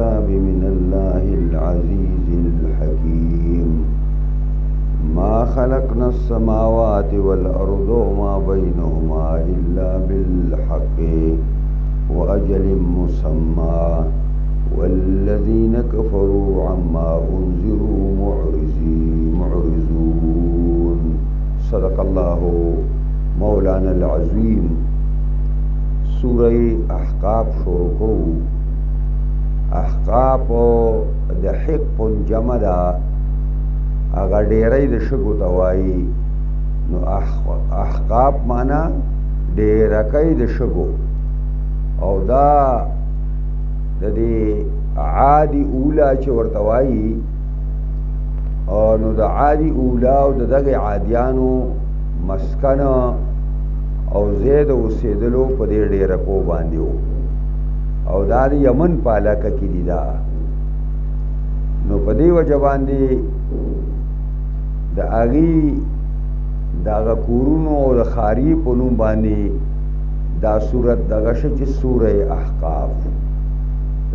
الكتاب من الله العزيز الحكيم ما خلقنا السماوات والأرض وما بينهما إلا بالحق وأجل مسمى والذين كفروا عما أنذروا معرضون صدق الله مولانا العظيم. سورة احقاف شروع کو. احقاف د حق جمع دا اغا ډیرې د شګو توای نو احقاف معنا ډیرکې د شګو او دا د دې عادي اولا چې ورتوای او نو د عادي اولا او دغه عادیانو مسکن او زید اوسېدلو په دې ډیرکو باندې او دا د یمن په علاقه کې دي دا نو په دې وجه باندې د اغي دغه کورونو او د خاری په نوم باندې دا صورت دغه چې سوره احقاف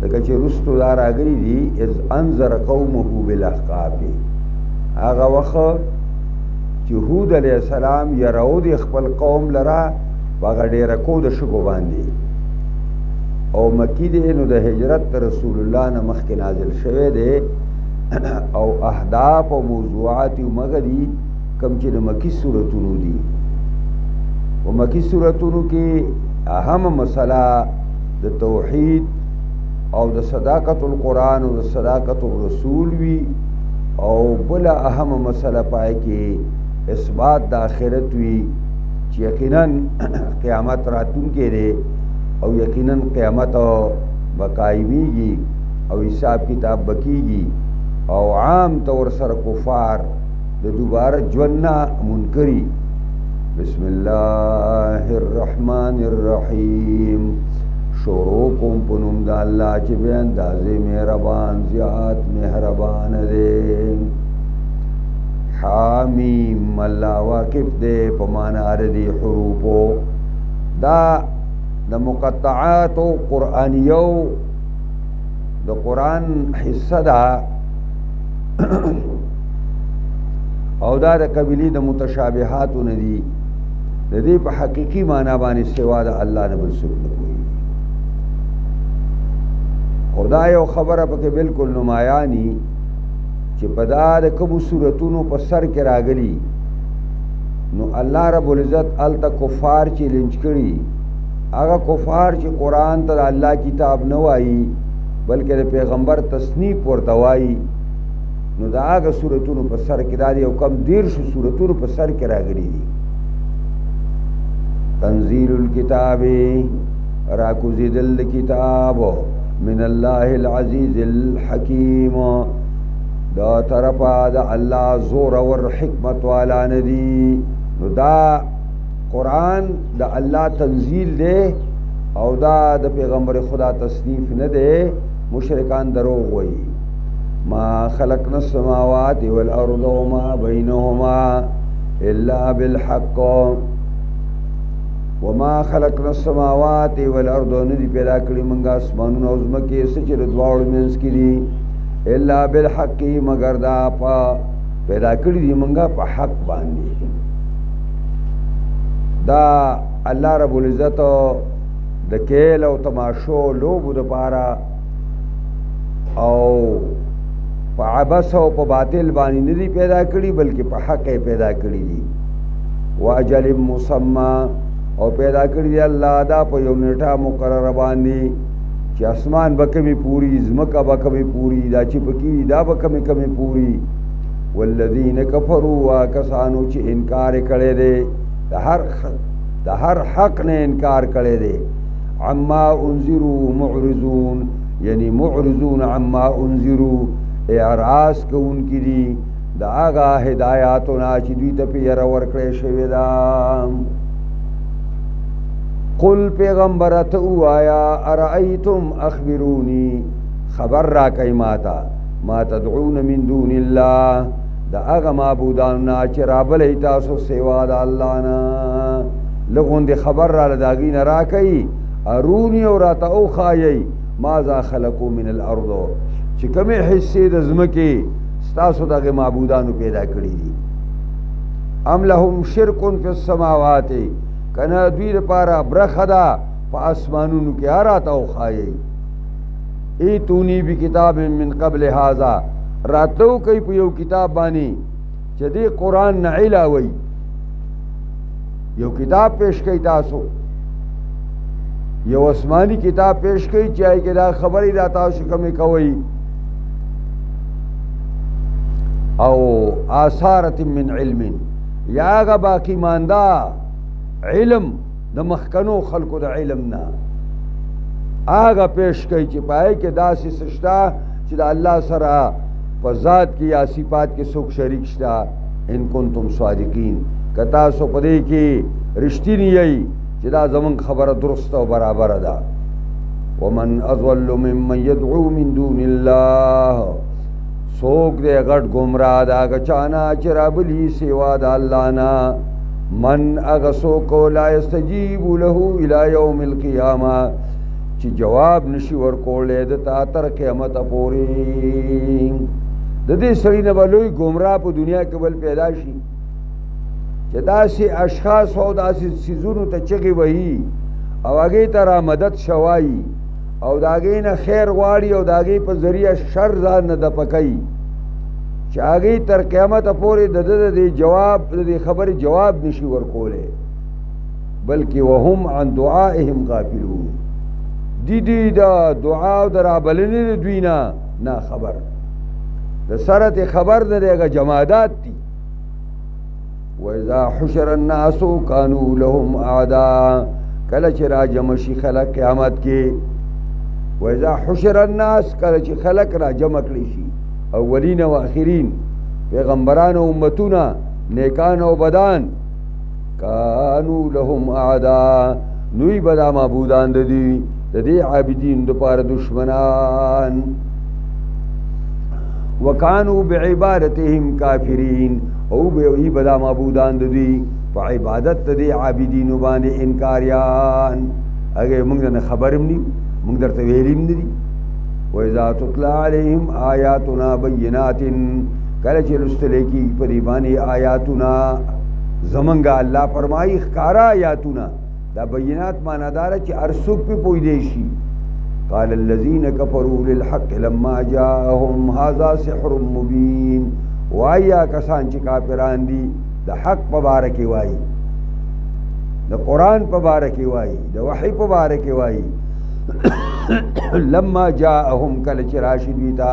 دغه چې رستو دا راغلي دي اذ انذر قومه بالاحقاف هغه وخت چې هود علیه السلام یراو د خپل قوم لرا هغه ډیره کو د شګو باندې او مکی دی نو د هجرت رسول الله نه مخکې نازل شوه دی او اهداف او موضوعات مغدي کم چې د مکی سورتونو دي او مکی سورتونو کې اهم مسله د توحید او د صداقت القرآن او د صداقت الرسول وی او بل اهم مسله پای کې اثبات د آخرت وی چې یقینا قیامت راتونکې دی او یقینا قیامت بقایمیږي او حساب کتاب بکیږي او عام طور سره کفار د دوباره ژوند منکری. بسم الله الرحمن الرحیم. شروع کوم په نوم د الله چې به اندازې مهربان زیات مهربان دی. حامیم الله واقف دی په معنا د حروفو دا د مقطعات قرآنیو د قرآن حصہ دا او دا د قبیلی د متشابهات ندی د دې په حقيقي معنا باندې سوا د الله نه بل څه نه کوي. خدای او خبره پکې بالکل نمایانی چې په دا د کوم صورتونو په سر کې راغلي نو الله رب العزت الته کفار چې لنچ کړي هغه کفار چې قرآن ته الله کتاب نه وایي بلکې د پیغمبر تصنیف ورته وایي نو دا هغه صورتونو په سر کې دا یو کم 13 صورتونو په سر کې راغلي دي. تنزيل الكتاب راکوزیدل کتاب من الله العزیز الحکیم دا طرفا دا الله زور ور حکمت والا ندی. نو دا قرآن دا الله تنزیل دے او دا د پیغمبر خدا تصنیف نه دے. مشرکان دروغ وئی ما خلقنا السماوات والارض وما بينهما الا بالحق وما خلقنا السماوات والارض ندی پیدا کړی منګه اسمانونو او زمکه سچ د دواړو منځ کې دي الا بالحق مگر دا پیدا کړی دي منګه په حق باندې. دا الله رب العزت د کېل او تماشو لوبو د پاره او په عبس او په باطل باندې نه دي پیدا کړی بلکې په حق پیدا کړی دي. واجل مسمى او پیدا کړی دی الله دا په یو نیټه مقرره باندې چې اسمان بکمی پوری زمکه بکمی پوری دا چې پکې دا بکمی کمی پوری. والذین کفروا وکسانو چې انکار کړي دي د هر حق نه انکار کړي دي. عما انذروا معرضون یعنی معرضون عما انذروا اعراض کوونکي دي د هغه هدایاتونه چې دوی ته پیغام ورکړی شوی دا. قل پیغمبر ته وایا ارایتم اخبرونی خبر را کای ماتا ما تدعون من دون الله دا هغه معبودان چې رابلې تاسو سوا د الله نه لغون دی خبر را لداګی نه را کای ارونی او راته او خایي ماذا خلقو من الارض چې کومې حصې د ځمکې ستاسو دغه معبودانو پیدا کړي دي ام لهم شرک فی السماوات کنه دوی لپاره برخه ده په اسمانونو کې راته وښایي ایتونی بکتاب من قبل هذا راتلو کوي په یو کتاب باندې چې دې قرآن نه علاوه یو کتاب پیش کوي تاسو یو آسمانی کتاب پیش کوي چې هغې کې دا خبرې دا تاسو کومې کوئ او آثارت من علم یا هغه باقی مانده علم د مخکنو خلکو د علم نه هغه پیش کوي چې په هغې کې داسې څه شته چې د الله سره په ذات کې یا صفات کې څوک شریک شته ان کنتم صادقین که تاسو په دې کې رښتیني یئ چې دا زمونږ خبره درسته او برابره ده ومن اضل ممن یدعو من دون الله څوک دی غټ ګمراه د هغه چا نه چې رابلي سوا د الله نه من هغه څوک لا یستجیب له الی یوم القیامه چې جواب نشي ورکولی د تا تر قیامته پورې د دې سړي نه به لوی ګمراه په دنیا کې بل پیدا شي چې داسې اشخاص او داسې څیزونو ته چغې وهي او هغې ته را مدد شوایي او د هغې نه خیر غواړي او د هغې په ذریعه شر ځان نه دفع کوي چې هغې تر قیامته پورې د ده د دې خبرې جواب نشي ورکولی بلکې وهم عن دعائهم غافلون دی د دعا او د رابلنې د دوی نه خبر د سره ته خبر نه دی هغه جمادات دي وإذا حشر الناس كانوا لهم أعداء کله چې راجمع شي خلک قیامت کې وإذا حشر الناس کله چې خلک راجمع کړي شي اولین او آخرین پیغمبران او امتونه نیکان او بدان كانوا لهم أعداء نوی بدا معبودان د دې عابدین د پاره دشمنان وکانو بعبادتهم کافرین او به بدا معبودان د دوی په عبادت د عابدینو باندې انکاریان هغه موږ نه خبرم نی موږ درته ویلیم ندي واذا تطلع عليهم آیاتنا بینات کله چې لوستل کی په دی باندې آیاتنا زمنګ الله فرمایي ښکارا آیاتنا دا بینات معنا دار چې ارسوک په پوی دی شي قال الذين كفروا للحق لما جاءهم هذا سحر مبين وایا کسان چې کافران دي د حق په باره کې وایي د قرآن په باره کې وایي د وحی په باره کې وایي لما جاءهم کله چې راشي دوی ته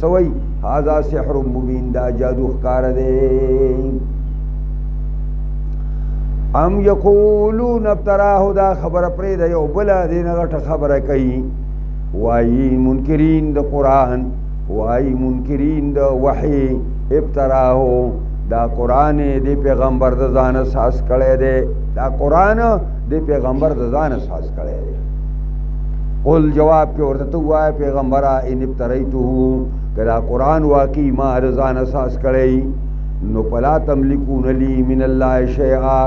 سوی هذا سحر مبین دا جادو ښکار دی ام یقولون ابتراه دا خبره پرې ده یو بله دې نه غټه خبره کوي وایي منکرین د قرآن وایي منکرین د وحی ابتراهو دا قرآن دی پیغمبر د ځان اساس کړی دی دا قرآن دی پیغمبر د ځان اساس کړی دی قل جواب کې ورته تو وایه پیغمبره ان ابتریته که دا قرآن واقعي ما د ځان اساس کړی نو فلا تملکون لی من الله شیئا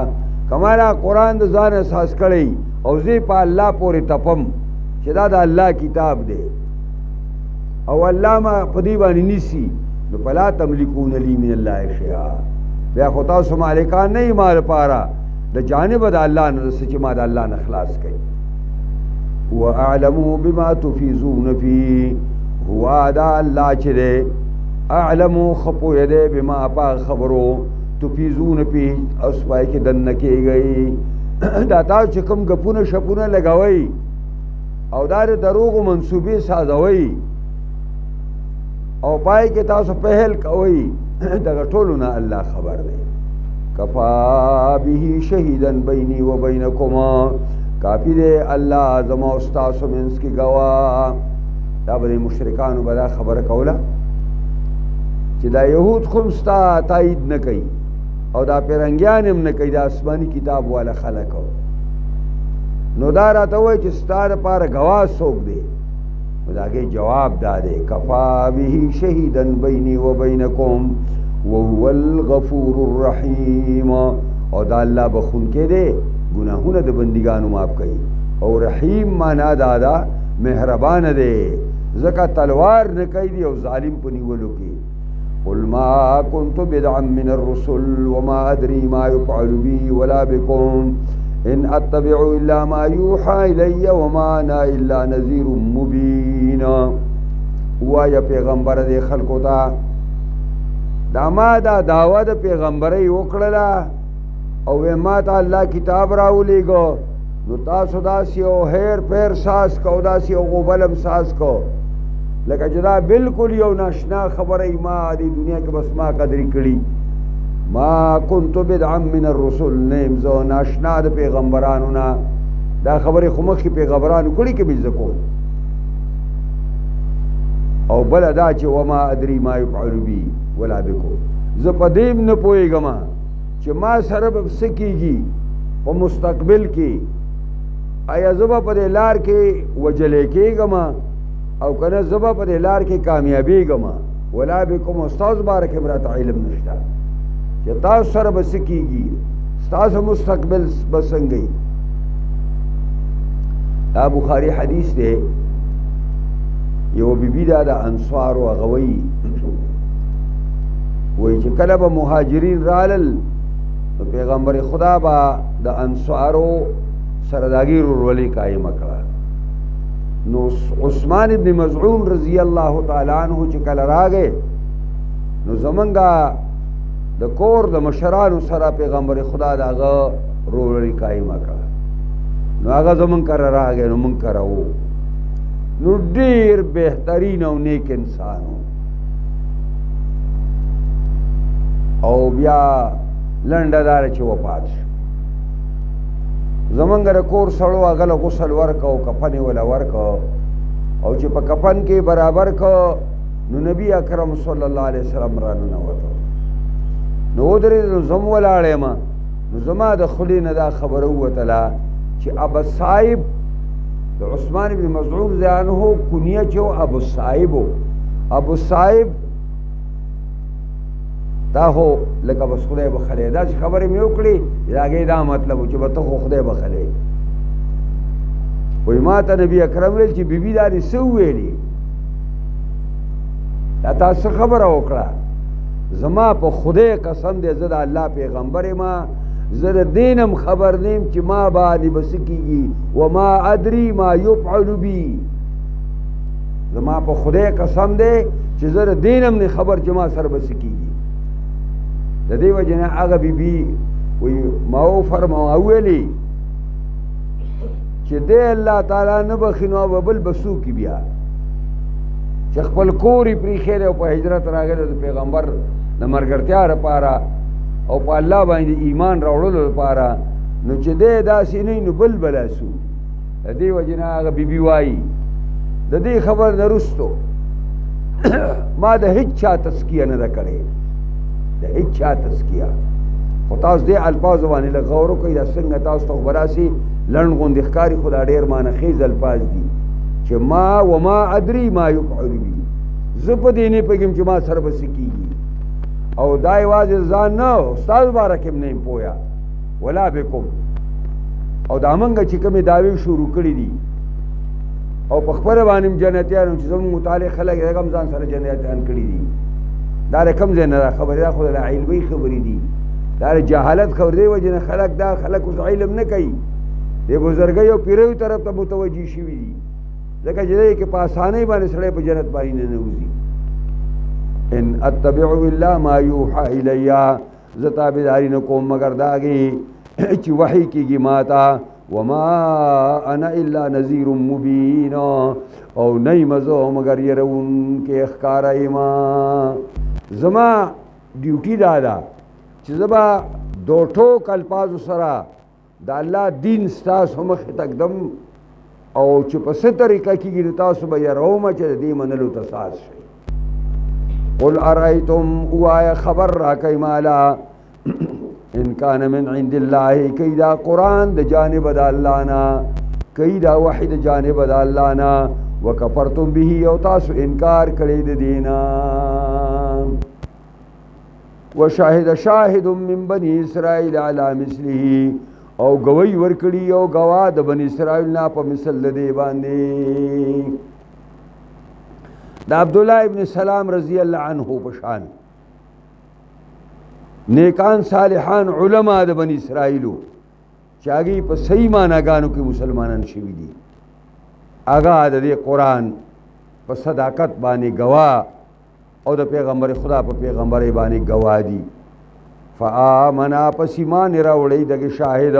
کما دا قرآن د ځان اساس کړی او زه په الله پورې تپم چې دا د الله کتاب دی او الله ما په دې باندې نیسي نو فلا تملکون لی من الله شیئا بیا خو تاسو مالکان نه ما لپاره د جانب د الله نه چې ما د الله نه خلاص کړي واعلم بما تفیضون فيه هو دا الله چې دی اعلم خپو یده بما پا خبرو تفیضون فيه اوس پای کې دنه کېږي دا تاسو چې کوم غپونه شپونه لګوي او دا دروغ منسوبې سازوي او پای کې تاسو پهل کوي دغه ټولو نه الله خبر دی کفا به شهیدا بیني و بینکما کافی دی الله زما او تاسو منځ کې گواه دا به مشرکانو به دا خبره کوله چې دا یهود خمستا تایید نه کوي او دا پیرنګیان هم نه کوي دا آسماني کتاب والا خلکو نو دا راته وایي چې ستا دپاره ګواه څوک دی نو د هغې جواب دا دی کفا به شهیدا بیني و بینکم وهو الغفور الرحیم او دا الله بخونکی دی ګناهونه د بندګانو معاف کوي او رحیم معنا دا ده مهربان دی زکه تلوار نه کوي دی او ظالم په نیولو کې قل ما كنت بدعا من الرسل وما ادري ما يفعل بي ولا بكم ان اتبع الا ما يوحى الي وما انا الا نذير مبين وایا پیغمبر دې خلکو ته دا ما دا دعوه د پیغمبري وکړه او ما ته الله کتاب راولېګو نو تاسو داسې او هیر پیر ساس کو داسې او غوبلم ساس کو لکه چې دا بالکل یو ناشنا خبره ما دې دنیا کې بس ما قدرې کړي ما كنت بدعا من الرسل نیم زه ناشنا د پیغمبرانو نه دا خبرې خو مخکې پیغمبرانو کړي کې به زه کوم او بل دا چې وما ادري ما يفعل بي ولا بكم زه په دې نه پوهېږم چې ما سره به څه کېږي په مستقبل کې آیا زه به په دې لار کې وجلې کېږم او که نه زه به په دې لار کې کامیابېږم ولا بكم استاذ باره کې به راته علم نشته چې تاسو سره به څه کېږي ستاسو مستقبل به څنګه وي دا بخاري حدیث دی یو بیبي دا د انصارو هغه وایي چې کله به مهاجرین رالل نو پیغمبر خدا به د انصارو سره د هغې ورورولي قایمه کړه نو عثمان ابن مزعون رضی الله تعالی عنه چې کله راغی نو زمونږ د کور د مشرانو سره پیغمبر خدا د هغه ورورولي قایمه کړه نو هغه زمونږ کره راغی نو مونږ کره وو نو ډېر بهترین او نیک انسان او بیا لنډه داره چې وفات شو زمونږ د کور سړو هغه له غسل ورکه او کفن یې وله ورکه او چې په کفن کې برابر که نو نبي اکرم صلی الله علیه وسلم را ننوته نو ودرېد نو زه م ولاړ یم نو زما د خولې نه دا خبره ووتله چې ابو صاحب د عثمان بن مزعون رضی الله عنه کنیه چې و ابو صاحب ابو صاحب دا خو لکه بس خدای بخلی داسې خبرې مې وکړې د هغې دا مطلب و چې به ته خو خدای بخلی وایي ما ته نبي اکرم ویل چې بیبي دا دې څه وویلې دا تا څه خبره وکړه زما په خدای قسم دی زه د الله پیغمبر یم زه د دینم خبر نیم چې ما باندې به څه کېږي وما ادري ما يفعل بي زما په خدای قسم دی چې زه د دینم نه خبر چې ما سره به څه کېږي د دې وجې نه هغه بیبي وایي ما وفرماوه ویلي چې دی الله تعالی نه بخي نو به بل به څوک بیا چې خپل کور یې پرېښی دی او په هجرت راغلی د پیغمبر د ملګرتیا لپاره او په الله باندې ایمان راوړلو لپاره نو چې دی داسې نه نو بل بلا څوک د دې وجې نه هغه بیبي وایي د دې خبر نه وروستو ما د هیڅ چا تزکیه نه ده کړې د هیڅ چا تزکیه خو تاسو دې الفاظو باندې لږ غور وکړئ دا څنګه تاسو ته خو به راسي لنډ غوندې ښکاري خو دا ډېر معنیخیز الفاظ دي چې ما وما ادري ما يفعل بي زه په دې نه پوهېږم چې ما سره به څه کېږي او دا یوازې ځان نه استاد باره کې هم نه یم پوهه ولا بکم او دا موږ چې کومې دعوې شروع کړي دي او په خپله باندې هم جنتیان چې زموږ مطالعه خلک هغه هم ځان سره جنتیان کړي دي دا د کوم ځای نه دا خبرې دا خو د علمي خبرې دي دا د جهالت خبرې دی وجې نه خلک دا خلک اوس علم نه کوي د بزرګۍ او پیروي طرف ته متوجه شوي دي ځکه چې دی کې په اسانۍ باندې سړی په جنت باندې نه نوځي ان اتبع الا ما یوحى الی زه تابعداري نه کوم مګر د هغې چې وحي کېږي ما ته وما انا الا نذیر مبین او نه یم زه مګر یرونکی ښکاره یم زما ډیوټي دا ده چې زه به دو ټوک الفاظو سره د الله دین ستاسو مخې ته ږدم او چې په څه طریقه کېږي نو تاسو به یرومه چې د دې منلو ته ساز شئ قل ارأیتم ووایه خبر راکئ ماله ان کان من عند الله کئی دا قرآن د جانب د الله نه کئی دا وحی د جانب د الله نه وکفرتم به او تاسو انکار کړی د دې نه وشاهد شاهد من بني اسرائیل علی مثله او گوی ورکړي او گوا د بنی اسرائیل نه په مثل د دې باندې د عبد الله ابن سلام رضی الله عنه بشان نیکان صالحان علما د بنی اسرائیلو چاگی په صحیح معناګانو کې مسلمانان شوي دي هغه د دې قرآن په صداقت باندې گواه او د پیغمبر خدا په پیغمبر باندې گواه دي فآمنا پس ایمان راوړی دغه شاهد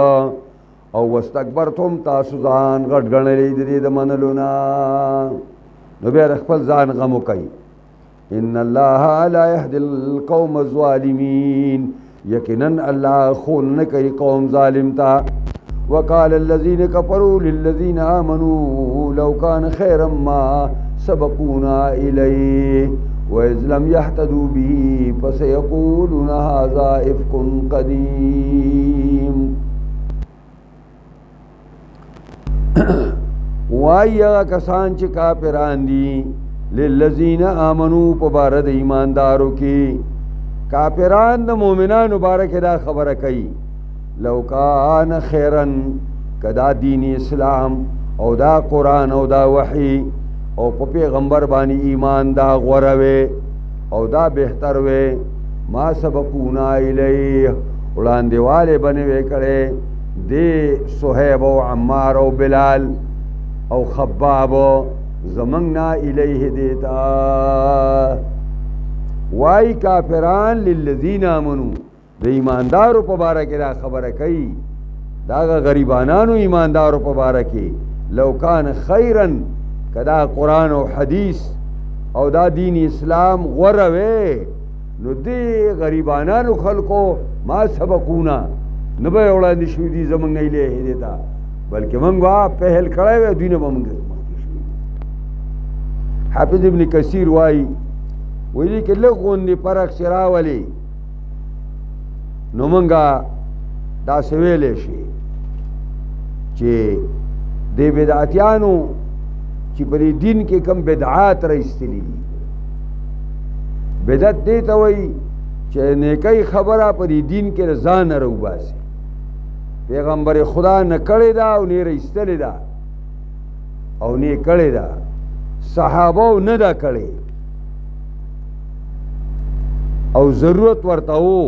او واستكبرتم تاسو ځان غټ ګڼلې دې د منلو نه نو بیا خپل ځان غم کوي ان الله لا يهدي القوم الظالمين یقینا الله خون نه کوي قوم ظالم تا وقال الذين كفروا للذين آمنوا لو كان خيرا ما سبقونا إليه وإذ لم يهتدوا به فسيقولون هذا إفك قديم وایا کسان چې کافران دي للذین آمنوا په بار د ایماندارو کې کافران د مؤمنانو مبارک دا خبره کوي لو کان خیرن کدا دین اسلام او دا قرآن او دا وحی او په پیغمبر باندې ایمان دا غوروي او دا بهتر وي ما سبقونا الیه وړاندې والے بنوي کړي دی صہیب او عمار او بلال او خباب زمننا الیه دیتا وای کافران للذین آمنو د ایماندارو په باره کې دا خبره کوي دا غریبانانو ایماندارو په باره کې لو کان خیرن کدا قرآن او حدیث او دا دین اسلام غوره وی نو دی غریبانانو خلقو ما سبقونا نه به وړاندې شوي دي زمونږ نه الیه دیتا بلکې موږ وا پهل کړی وی دوی نه به موږ مخکې شوي حافظ ابن کثیر وایي ویلي کې لږ غوندې فرق چې راولي نو موږ داسې ویلی شي چې د بدعتیانو چې په دې دین کې کم بدعات راایستلي دي بدعت دې ته وایي چې نیکۍ خبره په دې دین کې ځان نه راوباسي پیغمبر خدا نه کړې ده او نه راایستلې ده او نه کړې ده صحابه نه ده کړې او ضرورت ورته وو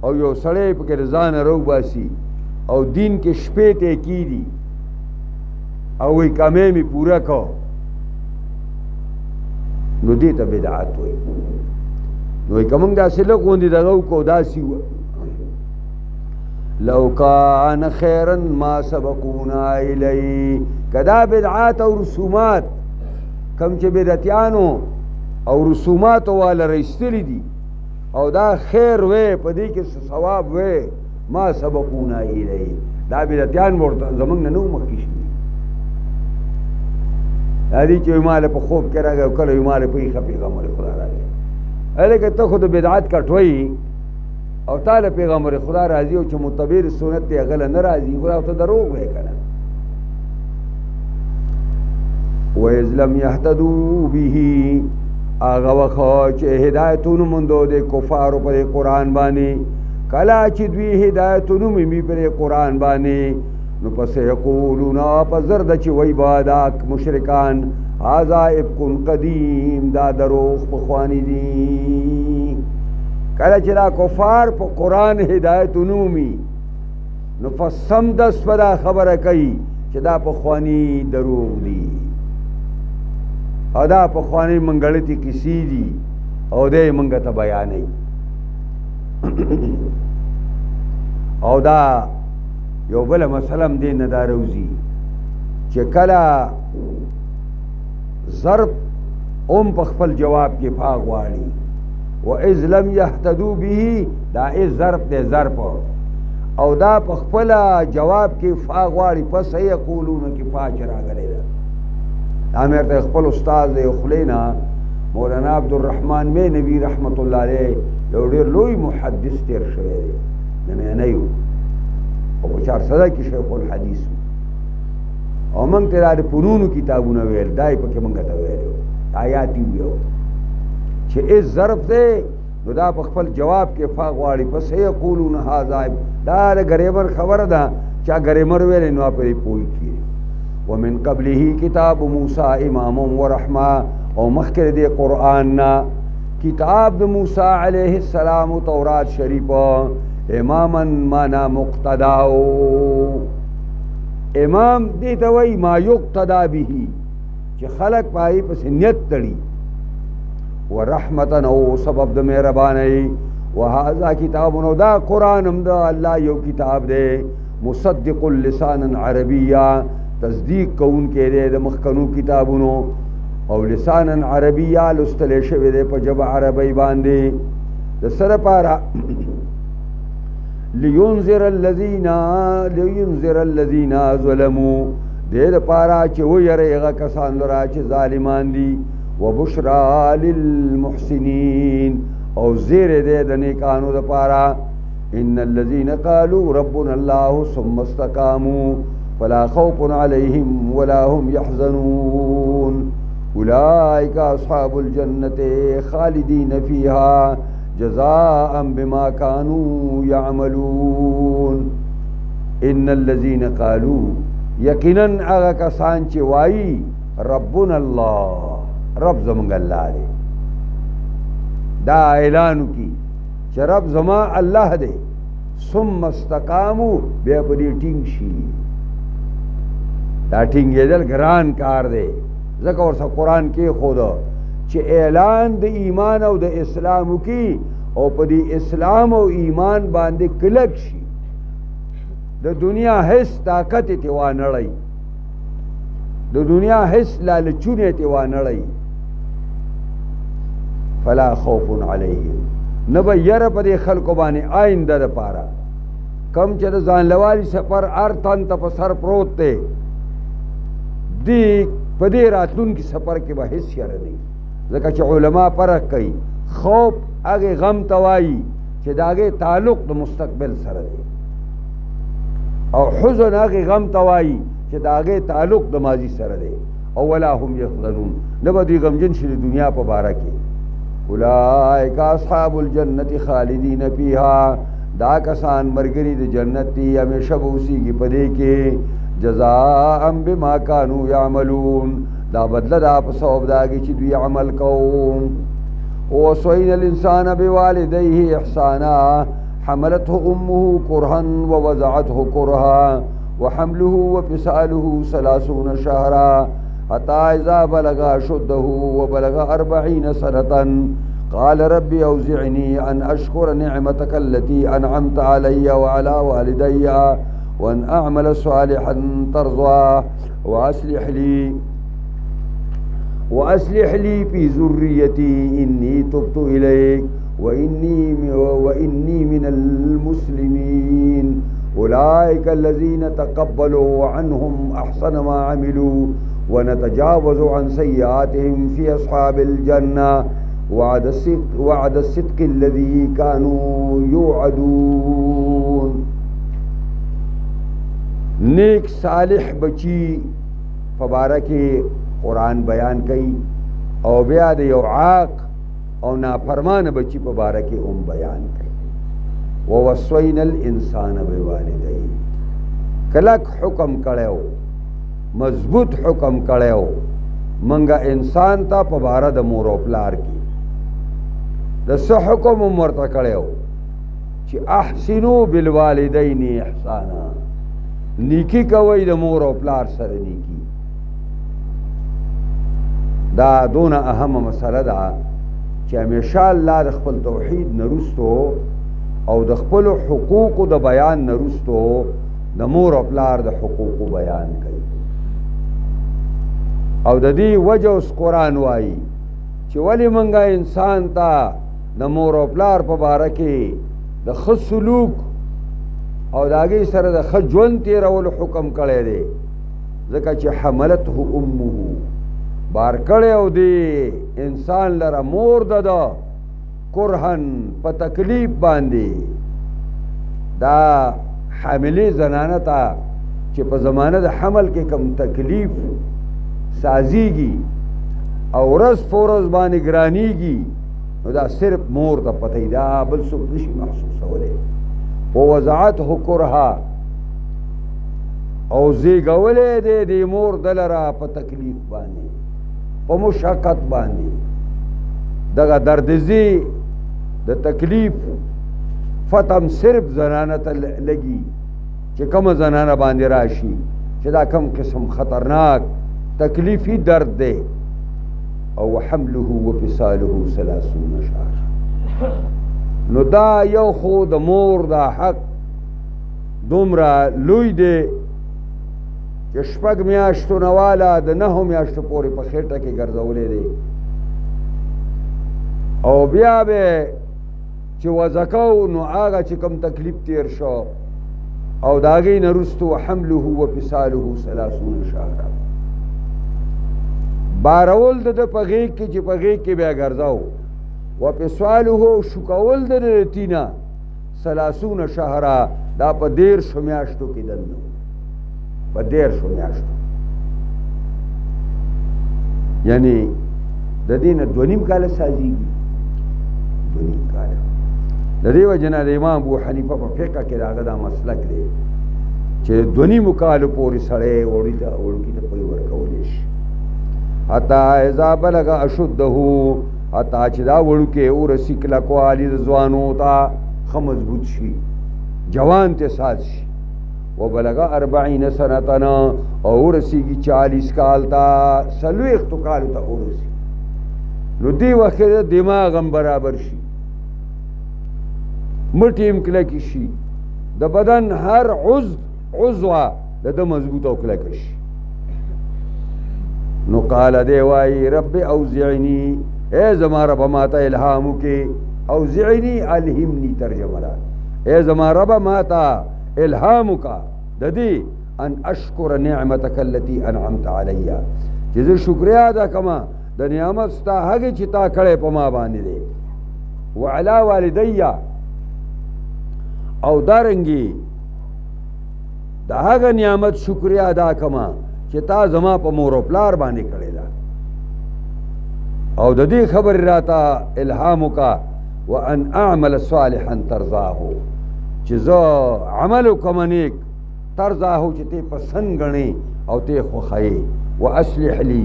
او یو سړی پکې ځان نه راوباسي او دین کې شپې ته کیدي او وی کمې می پورا کو نو دې ته بدعت وای نو کوم دا سله غوندي دغه کو داسي و لو کان خیرا ما سبقونا الی کدا بدعات او رسومات کم چې بدعتیانو او رسومات والا رئیستلی دي او دا خیر وې په دې کې ثواب وې ما سبقونا الی دا بدعتیان ورته زمنګ نه نو مخکې شي هذه چې مال په خوب کې راغی او کله مال په یې پیغمبر خدا راغی هغه ته خود بدعت کټوي او تعالی پیغمبر خدا راضي او چې متبر سنت ته غل نه راضي خدا ته دروغ وای کنه وَإِذْ لَمْ يَهْتَدُوا بِهِ آغا وخوا چې هدایتونو مندو د کفارو پر قرآن باندې کلا چې دوی هدایتونو می پر قرآن باندې نو پس یقولون پس زرد چې وی بادا مشرکان هذا افک قدیم دا دروغ پخوانی دی کله چې دا کفار په قرآن هدایتونو می نو پس سمدس په خبره کوي چې دا پخوانی دروغ دی او دا پخوانی منګړتی کسی دی او دې منګه ته بیانې او دا یو بل مسلم دې نه داروزی چې کله ضرب په خپل جواب کې پاغ واړي وَإِذْ لَمْ يَهْتَدُوا بِهِ دا ضرب دې ضرب او دا په خپل جواب کې فاغ واړي پس یقولون کې فاج راغلی دا امر ته خپل استاد خلینا مولانا عبدالرحمن می نبی رحمت الله علیه یو ډیر لوی محدث تیر شوی دی نه نه یو او په 400 کې شیخ الحدیث او موږ ته د فنونو کتابونه ویل دای په کې موږ ته ویل آیات ویو چې ای ظرف دی نو دا په خپل جواب کې فاغ واړي پس یقولون هاذا دا د غریبر خبره ده چا گریمر ویلې نو پرې پوي کړي. ومن قبله کتاب موسی امام و رحمه او مخکې د قرآن نه کتاب د موسی علیه السلام تورات شریف اماما معنا مقتدا امام دې ته وایي ما یقتدا به چې خلق پای پسې نیت تړي ورحمتا او سبب د مهربانۍ وهذا کتاب نو دا قرآن هم د الله یو کتاب دی مصدق لسانا عربیہ تصدیق کون کې دی د مخکنو کتابونو او لسانا عربیہ لستلی شوی دی په ژبه عربی باندې د سره پاره لینذر الذین ظلموا دې لپاره چې ویری هغه کسان لرا چې ظالمان دي وبشرى للمحسنین او زیر دې د نیکانو لپاره ان الذين قالوا ربنا الله ثم استقاموا فلا خوف عليهم ولا هم يحزنون اولئك اصحاب الجنه خالدين فيها جزاء بما كانوا يعملون. ان الذين قالوا یقینا هغه کسان چې وایي ربنا الله رب زمونږ الله دی دا اعلان کی چې رب زما الله دی ثم استقاموا بیا په دې ټینګ شي دا ټینګېدل ګران کار دی ځکه ورسره قرآن کې خود چې اعلان د ایمان او د اسلام کی او په دې اسلام او ایمان باندې کلک شي د دنیا هیڅ طاقت ته وانړی د دنیا هیڅ لالچونه ته وانړی فلا خوف علیهم نبا یر پا دی خلقو بانی آئنده دا پارا کم چه دا زانلوالی سفر ارتن تا پا سر پروت تے دی پا دی راتلون کی سفر کی با حس یر دی ذکر چه علماء پرک کئی خوف آگے غم توائی چه دا آگے تعلق دا مستقبل سر دی او حزن آگے غم توائی چه دا آگے تعلق دا ماضی سر دی اولا هم یخضنون نبا دی غمجن شد دنیا پا بارا کی اولئک اصحاب الجنت خالدین فیها دا کسان مرګري د جنت دی همیشه به اوسیږي په دې کې جزاء بما كانوا يعملون دا بدله دا په ثواب داږي چې دوی عمل کوم ووصينا الانسان بوالديه احسانا حملته امه كرها ووضعته كرها وحمله وفصاله 30 شهرا حتى إذا بلغ أشده وبلغ 40 سنة قال ربي أوزعني أن أشكر نعمتك التي أنعمت علي وعلى والدي وأن أعمل صالحا ترضاه وأصلح لي في ذريتي إني تبت إليك وإني من المسلمين. أولئك الذين تقبلوا عنهم أحسن ما عملوا ونتجاوز عن سيئاتهم في أصحاب الجنة وعد الصدق الذي كانوا يوعدون. نیک صالح بچی فبارکی قرآن بیان کئی او بیا د یو عاق او نافرمان بچی فبارکی بیان کئی ووصینا الانسان بوالدیه کلک حکم کړو مضبوط حکم کړو منګه انسان ته په باره د مور او پلار کې د څه حکم ورته کړو چې احسنو بالوالدین احسانا نیکی کوي د مور او پلار سره نیکی دا دونه اهم مسله ده چې همیشه الله د خپل توحید نرستو او د خپل حقوق د بیان نرستو د مور او پلار د حقوق بیان کوي او د دې وجه اوس قرآن وایي چې ولې منګه انسان ته د مور او پلار په باره کې د ښه سلوک او د هغې سره د ښه ژوند تېرولو حکم کړی دی ځکه چې حملته امه بار کړی او دی انسان لره مور ده کرهن په تکلیف باندې دا حاملې زنانه ته چې په زمانه د حمل کې کم تکلیف سازیږي او ورځ په ورځ باندې ګرانیږي نو دا صرف مور ته پته دا بل څوک نشي محسوسولی ووضعته کرها او زیږولې دی د مور دلره په تکلیف باندې په مشقت باندې دغه دردزی د تکلیف فتم صرف زنانه ته لګي چې کومه زنانه باندې راشي چې دا کم قسم خطرناک تکلیفی درد دی او حمله وفصاله 30 شهر نو دا یو خو د مور دا حق دومره لوی دی چې 6 میاشتو نه والا د 9 میاشتو پورې په خېټه کې ګرځولې دی او بیا به چې وزکو نو هغه چې کوم تکلیف تیر شو او د هغې نه وروستو حمله وفصاله 30 شهر بارول د ده په غېږ کې چې په غېږ کې بیا ګرځاو وفصاله شکول د ده تینه 30 شهره دا په 13 میاشتو کې دننه په 13 میاشتو یعنی د دې نه 2.5 کاله سازیږي 2.5 کاله د دې وجه نه د امام ابو حنیفه په فقه کې د هغه دا مسلک دی چې 2.5 کالو پورې سړی وړوکي ته پوی ورکولی شي حتی اذا بلغ اشده حتی چې دا وړوکی ورسي کلکوالي د ځوانو ته ښه مضبوط شي جوان ته ساز شي وبلغ 40 سنتنا او ورسیږي 40 کال ته 40 کالو ته ورسي نو دې وخت کې دماغ هم برابر شي مټې هم کلکې شي د بدن هر عضو د ده مضبوط او کلکه شي نو قال دی وایي رب اوزعنی اے زما رب ماته الهام وکې اوزعنی الهمنی ترجمه ده اے زما رب ماته الهام وکړه د دې ان اشکر نعمتک التي انعمت علی چې زه شکریا ادا کما د نعمت ستا هغې چې تا کړی په ما باندې دی وعلا والدی او دارنګي د هغه نعمت شکریا ادا کما چې تا زما په مور او پلار باندې کړی ده او د دې خبرې راته الهام وکړه وان اعمل صالحا ترضاه چې زه عمل وکړم نیک ترضاه چې ته پسند ګڼې او ته خوښوې واصلح لي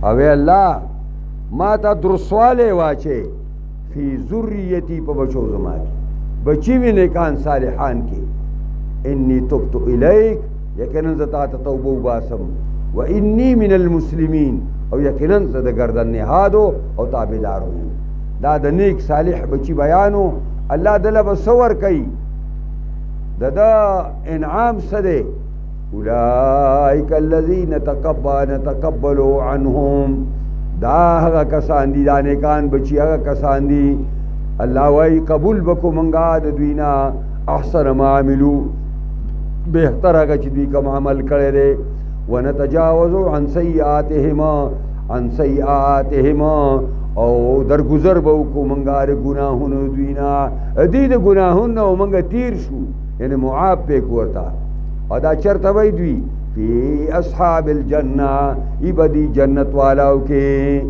او الله ما ته درسوالی واچې فی ذریتی په بچو زما کې بچی مې نیکان صالحان کې انی تبت الیک یقینا زه تا ته توبه وباسم و انی من المسلمین او یقینا زه د ګردن نهادو او تابعدارو یم دا د نیک صالح بچی بیانو الله دله به څه ورکوي د ده انعام څه دی اولئک الذین نتقبلوا عنهم دا هغه کسان دي دا نیکان بچي هغه کسان دي الله وایي قبول بکو منګه د دوی نه احسن ما عملو بهتر هغه چې دوی کوم عمل کړی دی ونتجاوز عن سیئاتهما او درگذر به وکړو منګه د ګناهونو دوی نه دوی د ګناهونو نه منګه تیر شو یعنی معاف پې ورته او دا چرته وی دوی فی اصحاب الجنه ای بدی جنت والاو کې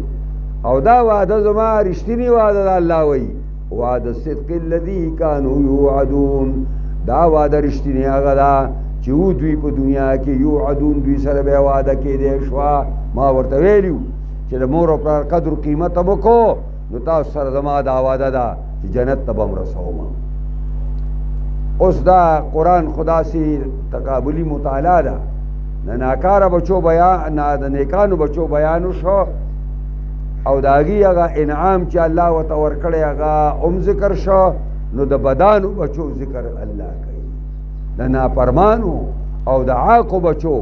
او دا وعده زما رښتینی وعده ده الله وی وعده صدق الذی کانوا یوعدون دا وعده رښتینی هغه ده چې و دوی په دنیا کې یوعدون دوی سره به وعده کېدی شوه ما ورته ویلي چې د مور او پلار قدر قیمت به وکړو نو تاسو سره زما دا وعده ده چې جنت ته به م رسوم اوس دا قرآن خدا سی تقابلی مطالعه ده نه ناکاره بچو بیان نه د نیکانو بچو بیانو شو او د هغې هغه انعام چې الله ورته ورکړی هغه هم ذکر شو نو د بدانو بچو ذکر الله کوي د نافرمانو او د عاقو بچو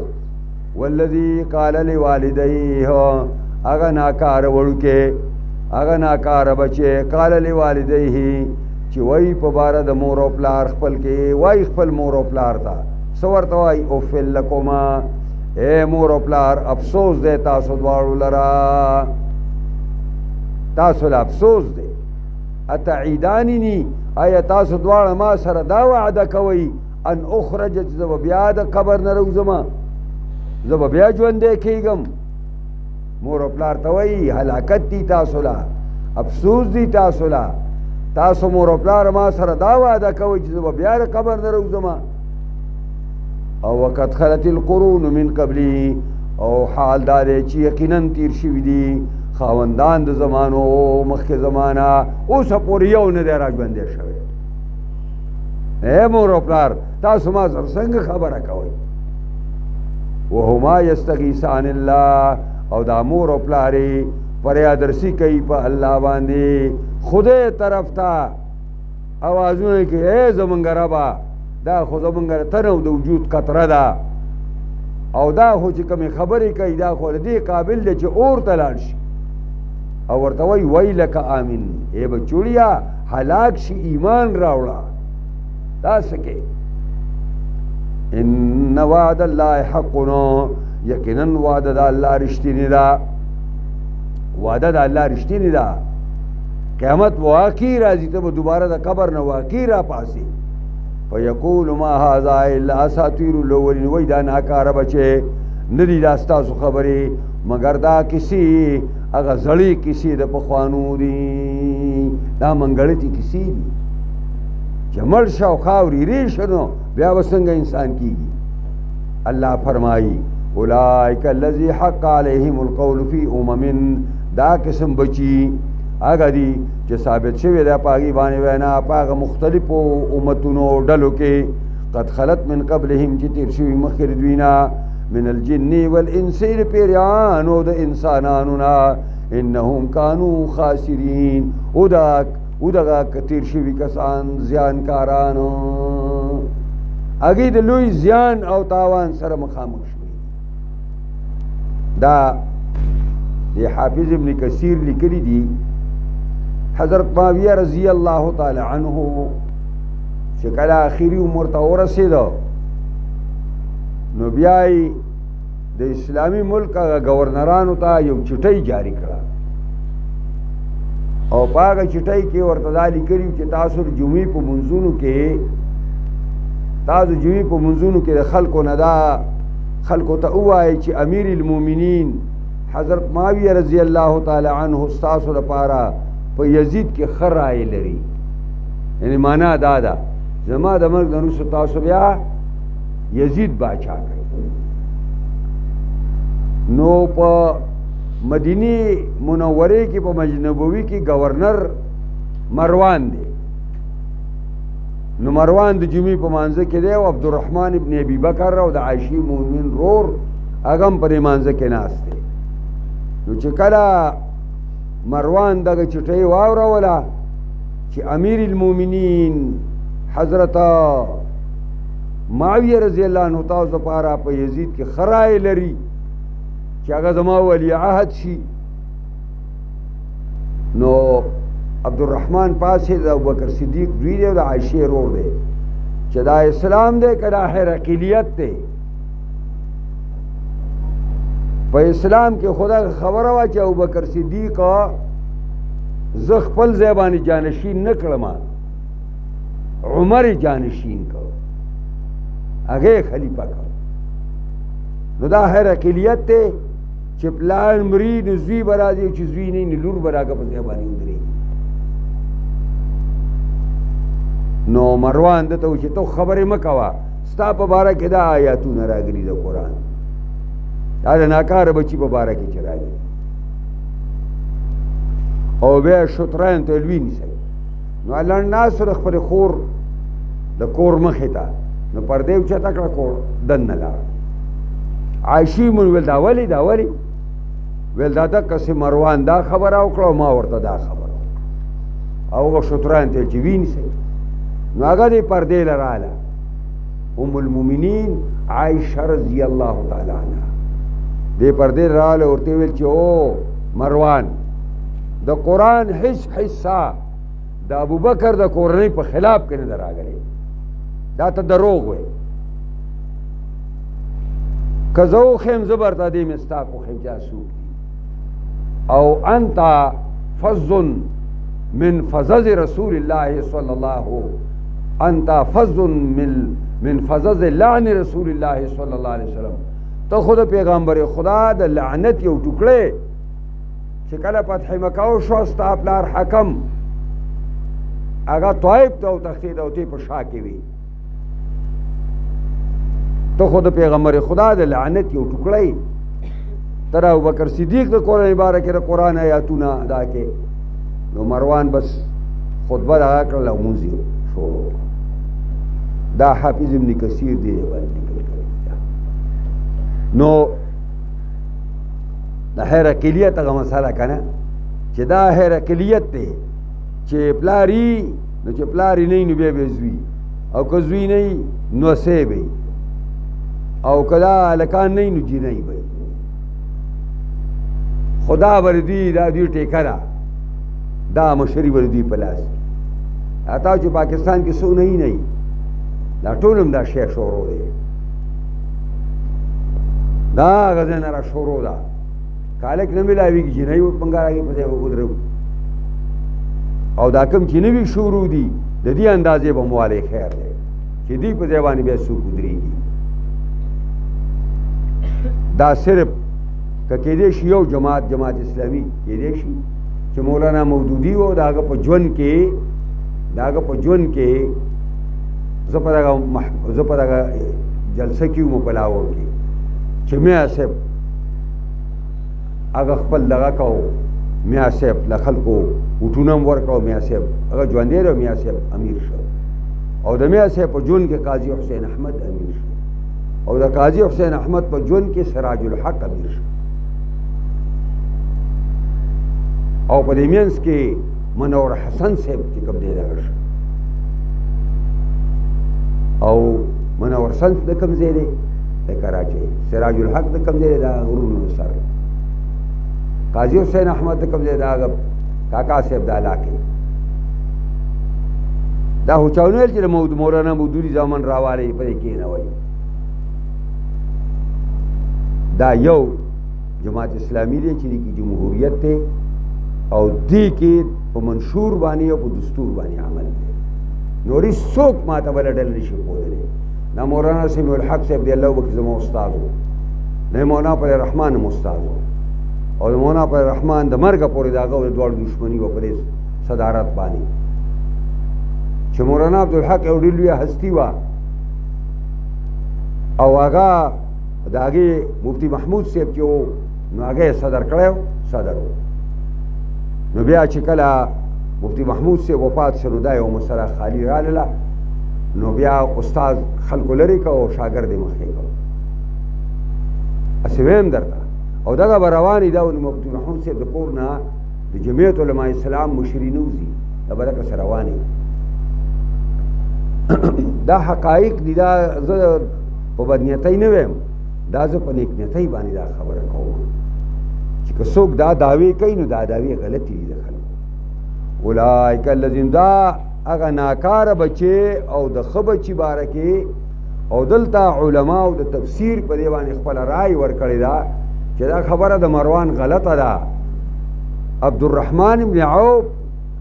والذي قال لوالديه هغه ناکاره وړوکې هغه ناکاره بچې قال لوالديه چې وای په باره د مور او پلار خپل کې وای خپل مور او پلار ته څه ورته وای اوفل لکما اے مور او پلار افسوس دی تاسو دواړو لره تاسو له افسوس دی اتعیدانني آیا تاسو دواړه ما سره دا وعده کوئ ان اخرج چې زه به بیا د قبر نه راوځم زه به بیا ژوندی کېږم مور او پلار ته وایي هلاکت دی تاسو له افسوس دی تاسو له تاسو مور او پلار ما سره دا وعده کوئ چې زه به بیا د قبر نه راوځم او وقد خلت القرون من قبلی او حال داره چې یقینا تیر شوي دي خاوندان د زمانو مخکې زمانه اوسه پورې یو نه دی را ژوندی شوی اے مور او پلار تاسو ما سره څنګه خبره کوئ وهما یستغیثان الله او دا مور او پلارې فریادرسی کوي په الله باندې خدای طرف ته اوازونه کوي اے زمونږ ربه دا خو زمونږ تنو د وجود قطره ده او دا خو چې کومې خبرې کوي دا خو د دې قابل دی چې اور ته لاړ شي او ورته وایي ویلک آمین ای بچوړیا هلاک شي ایمان راوړه دا څه کوي ان وعد الله حق یقینا وعده د الله رښتینې ده وعده د الله رښتینې ده قیامت واقعي راځي ته به دوباره د قبر نه واقعي را پاسې فیقول ما هذا الا اساطیر الاولین وای دا ناکاره بچې نه دي دا ستاسو خبرې مګر دا کیسې هغه زړې کیسې د پخوانو دي دا منګړتې کیسې دي چې مړ شه او خاورې ریشه نو بیا به څنګه انسان کیږي الله فرمایي اولئک الذی حق علیهم القول فی دا قسم بچی هغه دي چې ثابت شوی دی په هغې باندې وینا په هغه مختلفو امتونو ډلو کې قد خلت من قبلهم چې تیر شوي مخکې د دوی نه من الجن والانس د پیریانو د انسانانو نه انهم کانو خاسرین او دغه تیر شوي کسان زیانکارانو هغې د لوی زیان او تاوان سره مخامخ شوي دا د حافظ ابن کثیر لیکلی دي حضرت معاویه رضی الله تعالی عنه چې کله آخري عمر ته ورسېده نو بیا یې د اسلامي ملک هغه ګورنرانو ته یو چټۍ جاري کړه او په هغه چټۍ کې ورته دا لیکلي چې تاسو د جمعې په منځونو کې د خلکو نه دا خلکو ته ووایئ چې امیر المؤمنین حضرت معاویه رضی الله تعالی عنه ستاسو لپاره په یزید کې ښه رایې لري یعنی معنا دا ده زما د مرګ نه وروسته تاسو بیا یزید باچا کړئ نو په مدینه منوره کې په مسجد نبوي کې گورنر مروان دی نو مروان د جمعې په مانځه کې دی او عبدالرحمن ابن ابي بکر او د عایشې مومن رور هغه هم په دې مانځه کې ناست دی نو چې کله مروان دغه چټۍ واوروله چې امیر المؤمنین حضرت معاویه رضی الله عنه تاسو لپاره په یزید کې ښه رایې لري چې هغه زما ولی عهد شي نو عبدالرحمن پاسې د ابوبکر صدیق دوی دی او د عایشې رور دی چې دا اسلام دی که دا هرقلیت دی په اسلام کې خدا خبره وه چې ابوبکر صدیق زه خپل ځای باندې جانشین نه کړم عمر جانشین کړ هغې خلیفه کړ نو دا هرقلیت دی چې پلان مري نو زوی به راځي او چې زوی نه نو لور به راږه په ځای باندې ودرېږي نو مروان ده ته و چې تو خبرې مه کوه ستا په باره کې دا آیاتونه راغلي د قرآن دا د ناکاره بچي په باره کې چې راغلي او بیا شطران ته لوی نیسئ نو الله ناست د خپلې خور د کور مخې ته نو پردې اوچته کړه کور دننه لاړه عایشې مون ویل دا ولې ویل دا دقسې مروان دا خبره وکړه او ما ورته دا خبره او هغه شطران ته چې وینیسئ نو هغه دې پردې له راله ام المؤمنین عایشه رضی الله تعالی عنها دې پردې راله ورته ویل چې او مروان د قرآن هیڅ حصہ د ابوبکر د کورنۍ په خلاف کې نه ده راغلی دا ته دروغ وی که زه وښیم زه به درته دې مصداق وښیم چې څوک دي او انت فظ من فظظ رسول الله صلی الله انت فظ من فظظ لعن رسول الله صلی الله علیه وسلم ته خود پیغمبر خدا د لعنت یو ټوکړی چې کله فتح مکه وشوه ستا پلار حکم هغه طایف ته وتښتېد او ته په شا کې وي تو خود پیغمبر خدا د لعنت یو ټوکړی تر ابوبکر صدیق د قرآن مبارک د قرآن آیاتونه ادا کې نو مروان بس خطبه دا کړل او مونږ شو دا حافظ ابن کثیر دی نو دا هرقلیت هغه مسله کنه چې دا هرقلیت دی چې پلاری نو چې پلاری نه نو بیا به زوی او که زوی نه نو سیبی او کدا لکان نه نو جی نه وي خدا وردی دا دی ټیکرا دا مشری وردی پلاس اتا چې پاکستان کې سو نه دا ټولم دا شیخ شورو دی دا غزن را شورو دا کالک نه ملاویږي چې نه یو بنګاړي په ځای ودرو او دا کوم چې نوی شروع دي د دې اندازې به مواله خیر دی چې دې په ځای باندې بیا سو ودرېږي دا صرف که کېدې شي یو جماعت اسلامي کېدې شي چې مولانا مودودي و داغه په ژوند کې زه په دغه جلسه کې وم په لاهور کې چې میا صاحب هغه خپل دغه کو میا صاحب له خلکو وټونه ورکړو میا صاحب هغه ژوندی دی میا صاحب امیر شو او د میا صاحب په ژوند کې قاضي حسین احمد امیر شو او د قاضي حسین احمد په ژوند کې سراج الحق امیر شو او په دې مینس کې منور حسن صاحب چې کوم دی دغه شو او منور حسن د کوم ځای دی د کراچۍ سراج الحق د کوم ځای دی د غرونو سر قاضي حسین احمد د کوم ځای د کاکا صاحب د علاقې دا هوچاونه چې مولانا مودودي زامن راواله په دې کې نه وایي دا یو جماعت اسلامی دی چې د جمهوریت ته او دې کې په منشور باندې او په دستور باندې عمل دی نوري څوک ماته بل ډل نشي کولی دا مولانا سمیع الحق صاحب دی الله وکړي زموږ استاد و نه مولانا پر رحمان استاد او مولانا پر رحمان د مرګ پورې داغه دوړ دښمنی و پرې صدارت باندې چې مولانا عبدالحق یو ډېر لوی هستی و او هغه داغه مفتی محمود صاحب چې نو هغه صدر کړو صدر نو بیا چې کله مفتی محمود صاحب وفات شنو دا یو مسله خالی رااله نو بیا استاد خلکو لري کو او شاګرد مخې کو اسویم درته او دغه رواني دا مفتی محمود صاحب د کور نه د جمعیت علماء اسلام مشرینوزي دا برکه سره رواني دا حقایق دي دا زه په بدنیتۍ نه ویم دا زه په نیکنیتۍ باندې دا خبره کوم چې که څوک دا دعوی کوي نو دا دعوی غلطي دي د خلکو اولئک الذین دا هغه ناکاره بچی او د ښه بچي باره کې او دلته علماو د تفسیر په دې باندې خپله رای ورکړې ده چې دا خبره د مروان غلطه ده عبدالرحمن ابن عوف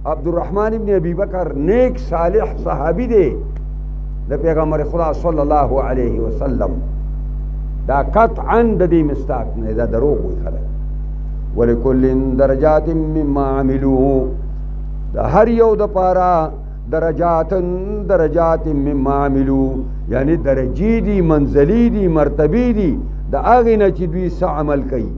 عبدالرحمن ابن ابي بکر نیک صالح صحابي دی د پیغمبر خدا صلی الله علیه وسلم دا قطعا د دې مستاق نه دا دروغ وي خلک ولکل درجات مما عملوا دا هر یو د پاره درجات مما عملوا یعنی درجی دی منزلی دی مرتبی دی دا هغې نه چې دوی څه عمل کوي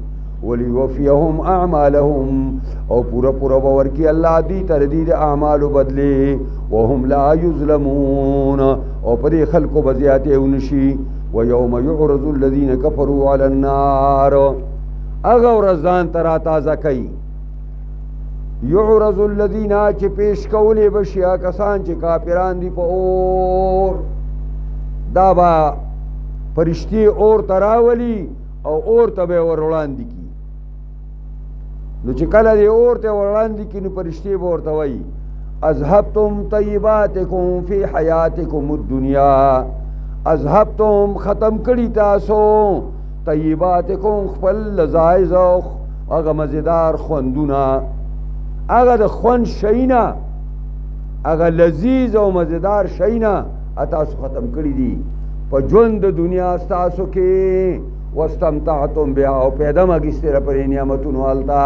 ولیوفیهم اعمالهم او پورا به ورکي الله دوی ته د دې د اعمالو بدلې وهم لا یظلمون او په دې خلکو به زیاتې ونشي ویوم یعرض الذین کفروا علی النار هغه ورځ ځان ته راتازه کوي یعرض الذین چې پیش کولی به شي کسان چې کافران دي په اور دا به فرشتې اور ته راولي او اور ته به ور وړاندې کي نو چې کله دې اور ته ور وړاندې کي نو فرشتې به ورته وایي اذهبتم طیباتکم فی حیاتکم الدنیا اذهبتم ختم کړي تاسو طیباتکم خپل لذایز او هغه مزیدار خوندونه هغه د خوند شیونه هغه لذیذ او مزیدار شیونه تاسو ختم کړي دي په ژوند د دنیا ستاسو کې واستمتعتم بها او پیدا مګستره پر نعمتونو التا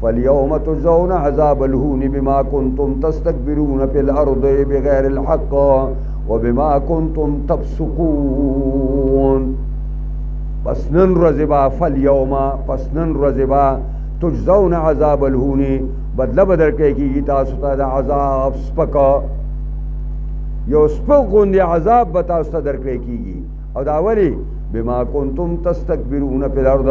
فاليوم تجزون عذاب الهون بما كنتم تستكبرون في الارض بغير الحق وبما کنتم تفسقون. پس نن ورځې به فالیوم، پس نن ورځې به تجزون عذاب الهون، بدله به درکړی کېږي تاسو ته د عذاب سپکه، یو سپک غوندې عذاب به تاسو ته درکړی کېږي. او دا ولې؟ بما کنتم تستکبرون فی الارض،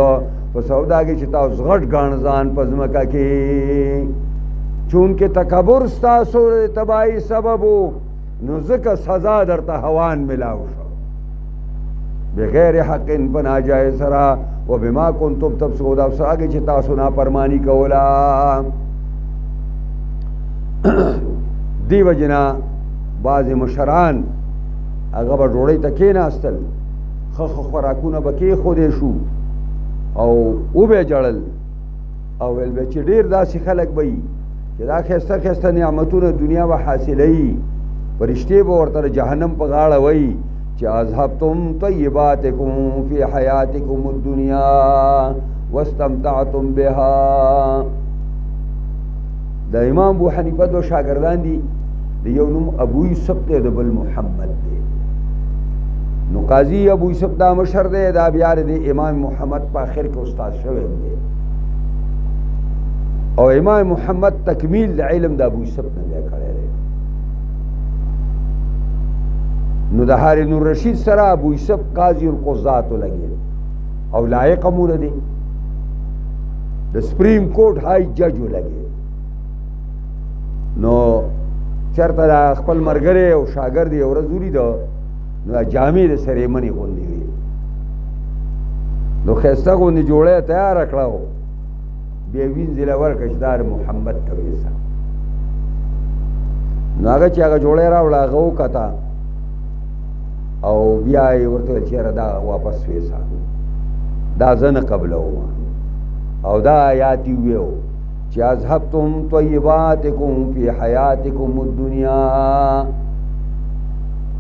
په سبب دا کې چې تاسو غټ ګاڼه ځان په ځمکه کې، چونکې تکبر ستاسو د تباهۍ سبب و، نو ځکه سزا درته هوان ملاو شو بغیر حق په ناجایز سره. وبما کنتم تفسقون، دا هغې چې تاسو نافرماني کوله. دې وجې نه بعضې مشران هغه به ډوډۍ ته کېناستل، ښه ښه خوراکونه به کېښودی شو او وبه جړل، او ویل به چې ډېر داسې خلک به وي چې دا ښایسته ښایسته نعمتونه دنیا به حاصلوي، فرشتې به ورته د جهنم په غاړه وایي چې اذهبتم طیباتکم فی حیاتکم الدنیا واستمتعتم بها. د امام ابو حنیفه دو شاګردان دي، د یو نوم ابو یوسف دی، د بل محمد دی. نو قاضي ابو یوسف دا مشر دی، دا بیا د امام محمد په آخر کې استاد شوی دی، او امام محمد تکمیل د علم د ابو یوسف نه دی کړی دی. نو د هارون الرشید سره ابو یوسف قاضي القضات ولګېد او لایق امور دی، د سپریم کورټ های جج ولګېد. نو چېرته د خپل ملګری او شاګرد یې ورځ ولیده، نو دا جامې د سریمنې غوندې وې، نو ښایسته غوندې جوړه یې تیاره کړه، بیا یې وینځله ورکړه چې دا د محمد ته ویسه. نو هغه چې هغه جوړه یې راوړه هغه وکته او بیا یې ورته ویل چې یاره دا واپس ویسه، دا زه نه قبلوم. او دا آیات یې وویو چې اذهبتم طیباتکم فی حیاتکم الدنیا،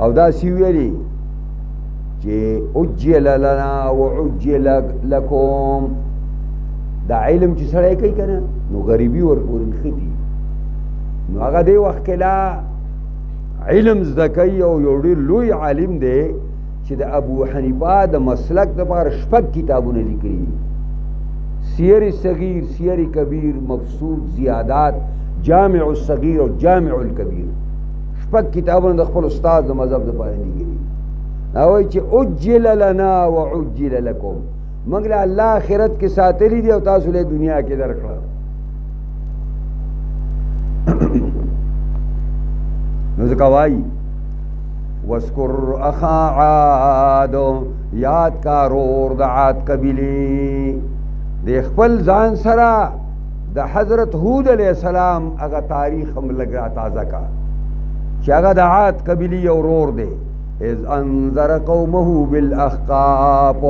او دا سی ویلي چې عجل لنا وعجل لکم. دا علم چې سړی کوي که نه، نو غریبي ورپورې نښتي. نو هغه دې وخت کې لا علم زده کوي، او یو ډېر لوی عالم دی چې د ابو حنیفه د مسلک دپاره 6 کتابونه لیکلي دي: سیر صغیر، سیر کبیر، مبسوط، زیادات، جامع الصغیر او جامع الکبیر. 6 کتابونه د خپل استاد د مذهب دپاره لیکلي. وایي چې عجل لنا وعجل لکم، موږ له الله آخرت کې ساتلي دي او تاسو له دنیا کې درکړه. نو ځکه وایي واذکر اخا عاد، یاد کا رور د عاد قبیلې، د خپل ځان سره د حضرت هود علیہ السلام هغه تاریخ هم لږ تازه کا چې هغه د عاد قبیلې یو ورور دی. اذ انذر قومه بالاحقاف،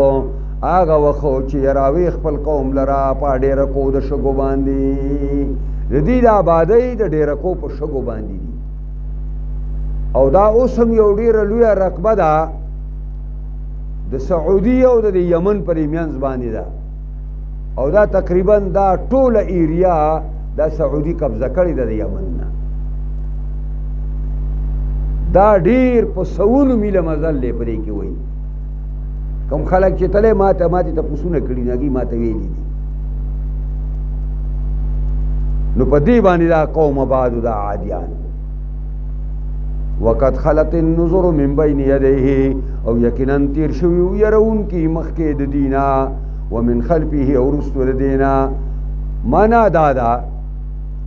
هغه وخت چې راوي خپل قوم لرا په ډیرکو د شګو باندې، د دې د آبادۍ د ډیرکو په شګو باندې دي. او دا اوس هم یو ډیره لویه رقبه ده د سعودي او د یمن پر منځ باندې ده، او دا تقریبا دا ټوله ایریا دا سعودي قبضه کړې ده د یمن نه. دا ډیر په سوونو میله مزل دی پرې کې وایي. کوم خلک چې تللی ماته تپوسونه کړي نو هغوی ماته ویلي دي. نو په دې باندې دا قوم آبادو دا عادیان. وقد خلت النظر من بین یدیه، او یقینا تیر شوي و یرونکي مخکې د دینا، ومن خلفه او وروستو د دینا. معنا دا ده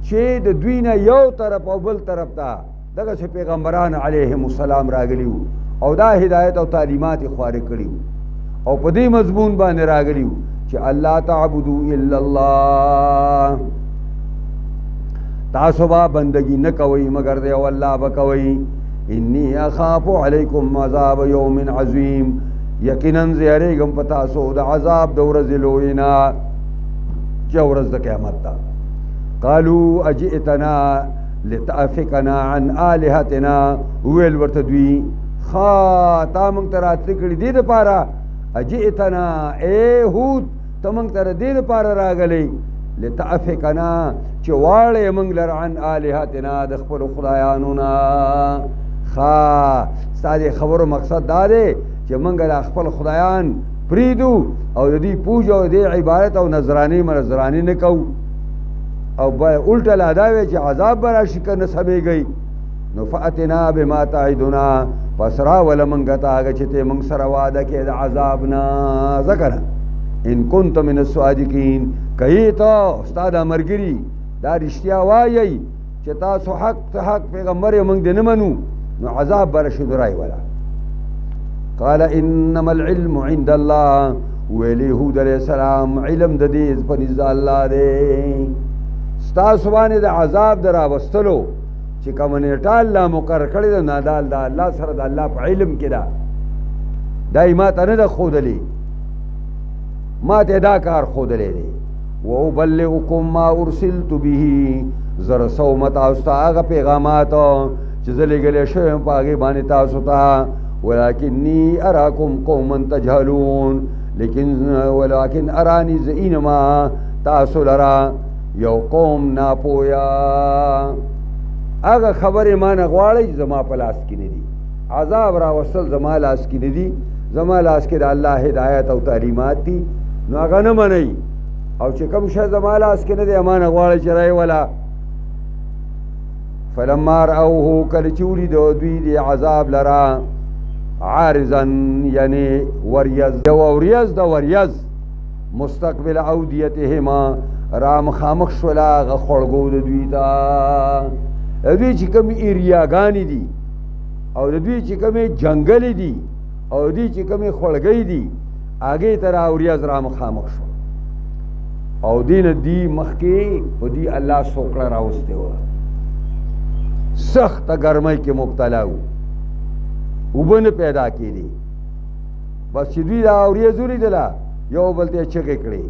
چې د دوی نه یو طرف او بل طرف ته دغسې پیغمبران علیهم السلام راغلي وو، او دا هدایت او تعلیمات یې خواره کړي وو، او په دې مضمون باندې راغلي وو چې الله تعبدو الا الله، تاسو به بندگی نه کوئ مگر د یو الله به کوئ. انی اخاف علیکم عذاب یوم عظیم، یقینا زه یریږم په تاسو د عذاب د ورځې لویې نه چې ورځ د قیامت ده. قالوا اجئتنا لتأفکنا عن آلهتنا، وویل ورته دوی ښه تا موږ ته راتلې کړي دې دپاره، اجئتنا ای هود ته موږ ته د دې دپاره راغلی لتأفکنا چې واړې موږ لره عن آلهتنا د خپلو خدایانو نه. خا ستاسو خبرو مقصد دا دی چې موږ له خپل خدایان پریدو او د دې پوجا او د عبادت او نظرانی نه کوو او الټه لا دا وی چې عذاب به راشي که نه سمیږئ نو فأتنا بما تعدنا پس راوله موږ ته هغه چې ته موږ سره وعده کې د عذاب نه ځکه نه ان كنت من الصادقین که ته ستا دا ملګري دا رښتیا وایئ چې تاسو حق پیغمبر یې موږ دې نه منو نو عذاب به راشي درای ولا قال انما العلم عند الله ویلی هود علیہ السلام علم د دې په نزد الله دی ستاسو باندې د عذاب در راوستلو چې کوم نیټه الله مقرر کړی ده نه دا الله سره د الله په علم کې ده دا ما ته نه ده ښودلې ما ته دا کار ښودلی دی وابلغکم ما ارسلت به زه رسوم تاسو ته هغه پیغامات چې زه لېږلی شوی یم په هغې باندې تاسو ته ولکنی اراکم قوما تجهلون ولکن ارانی زه اینما تاسو لره یو قوم ناپویا هغه خبرې ما نه غواړئ چې زما په لاس کې نه دي عذاب راوستل زما لاس کې نه دي زما لاس کې د الله هدایت او تعلیمات دي نو هغه نه منئ او چې کوم شی زما لاس کې نه دی ما نه غواړئ چې رای ولا فلما رأوه کله چې ولیدو دوی د عذاب لره عارضا یعنی وریز د وریز مستقبل اودیتهما را مخامخ شولا هغه خړګو د دوی ته دوی چې کوم ایریاګانې دي او د دوی چې کومې جنګلې دي او دوی چې کومې خړګۍ دي هغې ته را وریځ را مخامخ شو او دې نه دی مخکې په دې الله سوکړه راوستې وه سخته ګرمۍ کې مبتلا وو اوبه نه پیدا کېدې بس چې دوی دا وریځ ولیدله یو بل ته چغې کړې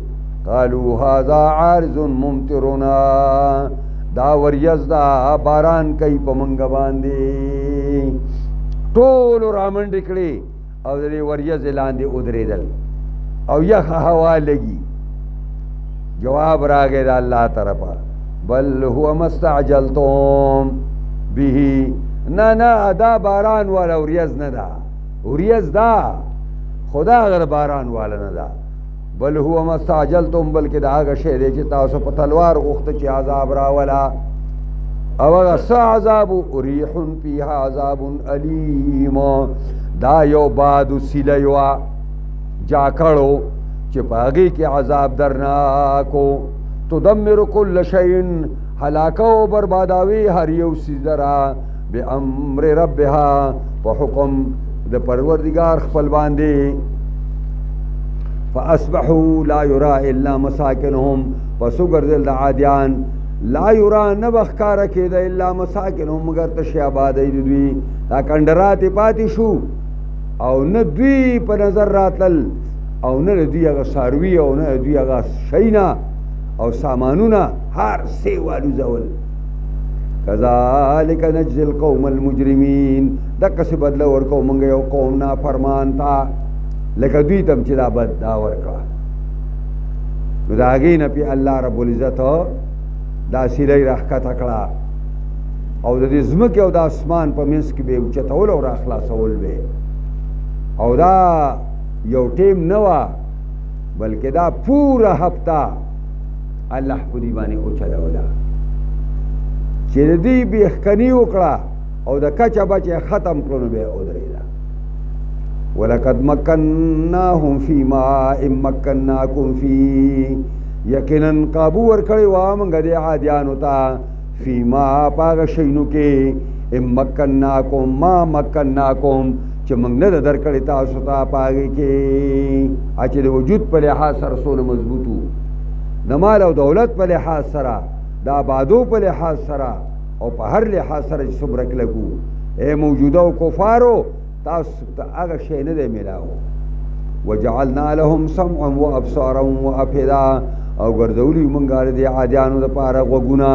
قالوا هذا عارض ممطرنا دا وریځ دا باران کوي په موږ باندې ټولو رامنډې کړې او د دې وریځې لاندې ودرېدل او یخه هوا لګي جواب راغی د الله طرفه بل هو ما استعجلتم به نه دا باران والا وریځ نه ده وریځ دا خدا اگر باران والا نه ده بل هو ما استعجلتم بلکې دا هغه شی دی چې تاسو په تلوار غوښته چې عذاب راولا او هغه څه عذاب ریح فیها عذاب علیم دا یو باد سیلی وه جاکړو چې په هغې کې عذاب درناکو تدمر کل شیء هلاکه او بربادوي هر یو څیز لره بامر ربها په حکم د پروردګار خپل باندې فاصبحوا لا يرى الا مساكنهم پس وګرځېدل د عادیان لا يرى نه به ښکاره کېده الا مساکنهم مګر تشې آبادۍ د دوی دا کنډراتې پاتې شو او نه دوی په نظر راتلل او نه د دوی هغه څاروي او نه د دوی هغه شیونه او سامانونه هر څه والوځول کذلک نجزي القوم المجرمین دقسې بدله ورکوو موږ یو قوم نافرمان ته لکه دوی ته چې دا بد دا ورکړه نو د هغې نه پې الله رب العزت دا سیلی راښکته کړه او د دې ځمکې او د اسمان په منځ کې به یې اوچتول او راخلاصول به او دا یو ټیم نه وه بلکې دا پوره هفته الله په دې باندې اوچلوله چې د دې بېخکني وکړه او د کچه بچه ختم کړو نو بیا ودرېده ولقد مکناهم فی ماء مکناکم فی یقینا قابو ورکړی وه موږ دې عادیانو ته فی ما په هغه شیونو کې مکناکم ما مکناکم چې موږ نه ده درکړې تاسو ته په هغې کې چې د وجود په لحاظ سره څونه مضبوط وو د مال او دولت په لحاظ سره د آبادو په لحاظ سره او په هر لحاظ سره چې څومره کلک وو ای موجوده و کفارو تاسو ته هغه شی نه دی میلاو وجعلنا لهم سمعا وابصارا وافئده او ګرځولي موږ د عادیانو دپاره غوږونه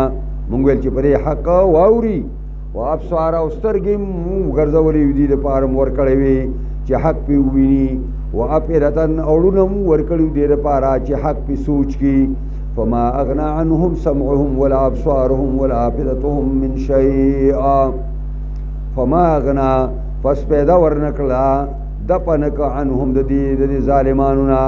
موږ ویل چې په دې حق واوري وابصار او سترګې مو ګرځولي دي دپاره مو ورکړی وي چې حق پې وویني وافئده اړونه مو ورکړي دې دپاره چې حق پې سوچ کړي فما اغنى عنهم سمعهم ولا ابصارهم ولا افئدتهم من شيء فما اغنا پس پیدا ورنکلا دپنک عنهم د دې ظالمانونا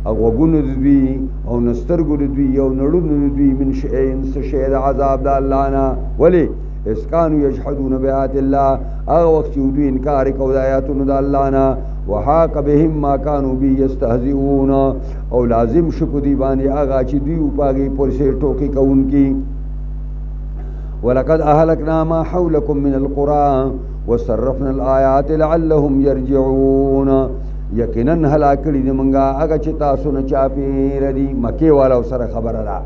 او وګونو د دوی او نسترګو د دوی او نړونو د دوی من شیء شیء عذاب د الله نه ولی اسکانو یجحدون بآیات الله هغه وخت چې دوی انکار کوي د آیاتونو د الله نه وحاق بهم ما كانوا به يستهزئون او لازم شو په دی باندې هغه چې دوی وپاږي پرسه ټوکی کوونکی ولقد اهلكنا ما حولكم من القرى وصرفنا الآيات لعلهم يرجعون یقینا هلاکړي دي منګه هغه چې تاسو نه چاپی ردي مکه والو سره خبره ده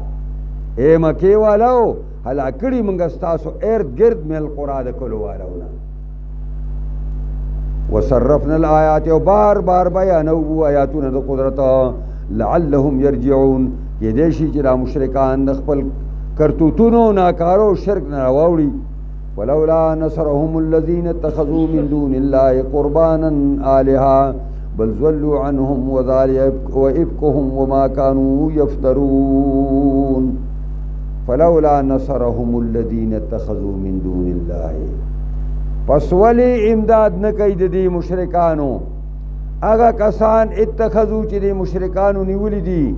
اے مکه والو هلاکړي منګه تاسو ارد گرد مل قرآن د کولو والو وصرفنا الآيات وبار بار بیانو آیاتونه د قدرت لعلهم يرجعون کې دې شي چې مشرکان د خپل کرتوتونو ناکارو شرک نه راوړي ولولا نصرهم الذين اتخذوا من دون الله قربانا آلهة بل ضلوا عنهم وإفكهم وما كانوا يفترون فلولا نصرهم الذين اتخذوا من دون الله پس ولی امداد نکي د دې مشرکانو هغه کسان اتخذوا چې د مشرکانو نیولې دي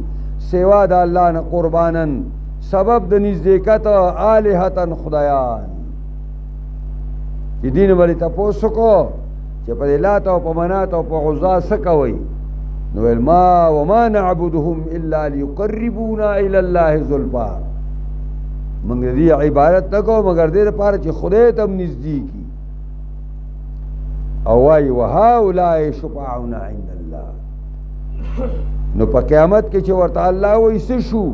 سوا د الله نه قربانن سبب د نزدېکت الہتن خدایان چې دین ولی تاسو کو چې په لات او په منات او په عزا سکوي نو ما وما نعبدهم الا ليقربونا الى الله زلفا موږ دې عبادت نکو مگر دې لپاره چې خدای ته نزدیکی او وای وهؤلاء شفاعنا عند الله نو په قیامت کې چې ورته الله وایي څه شو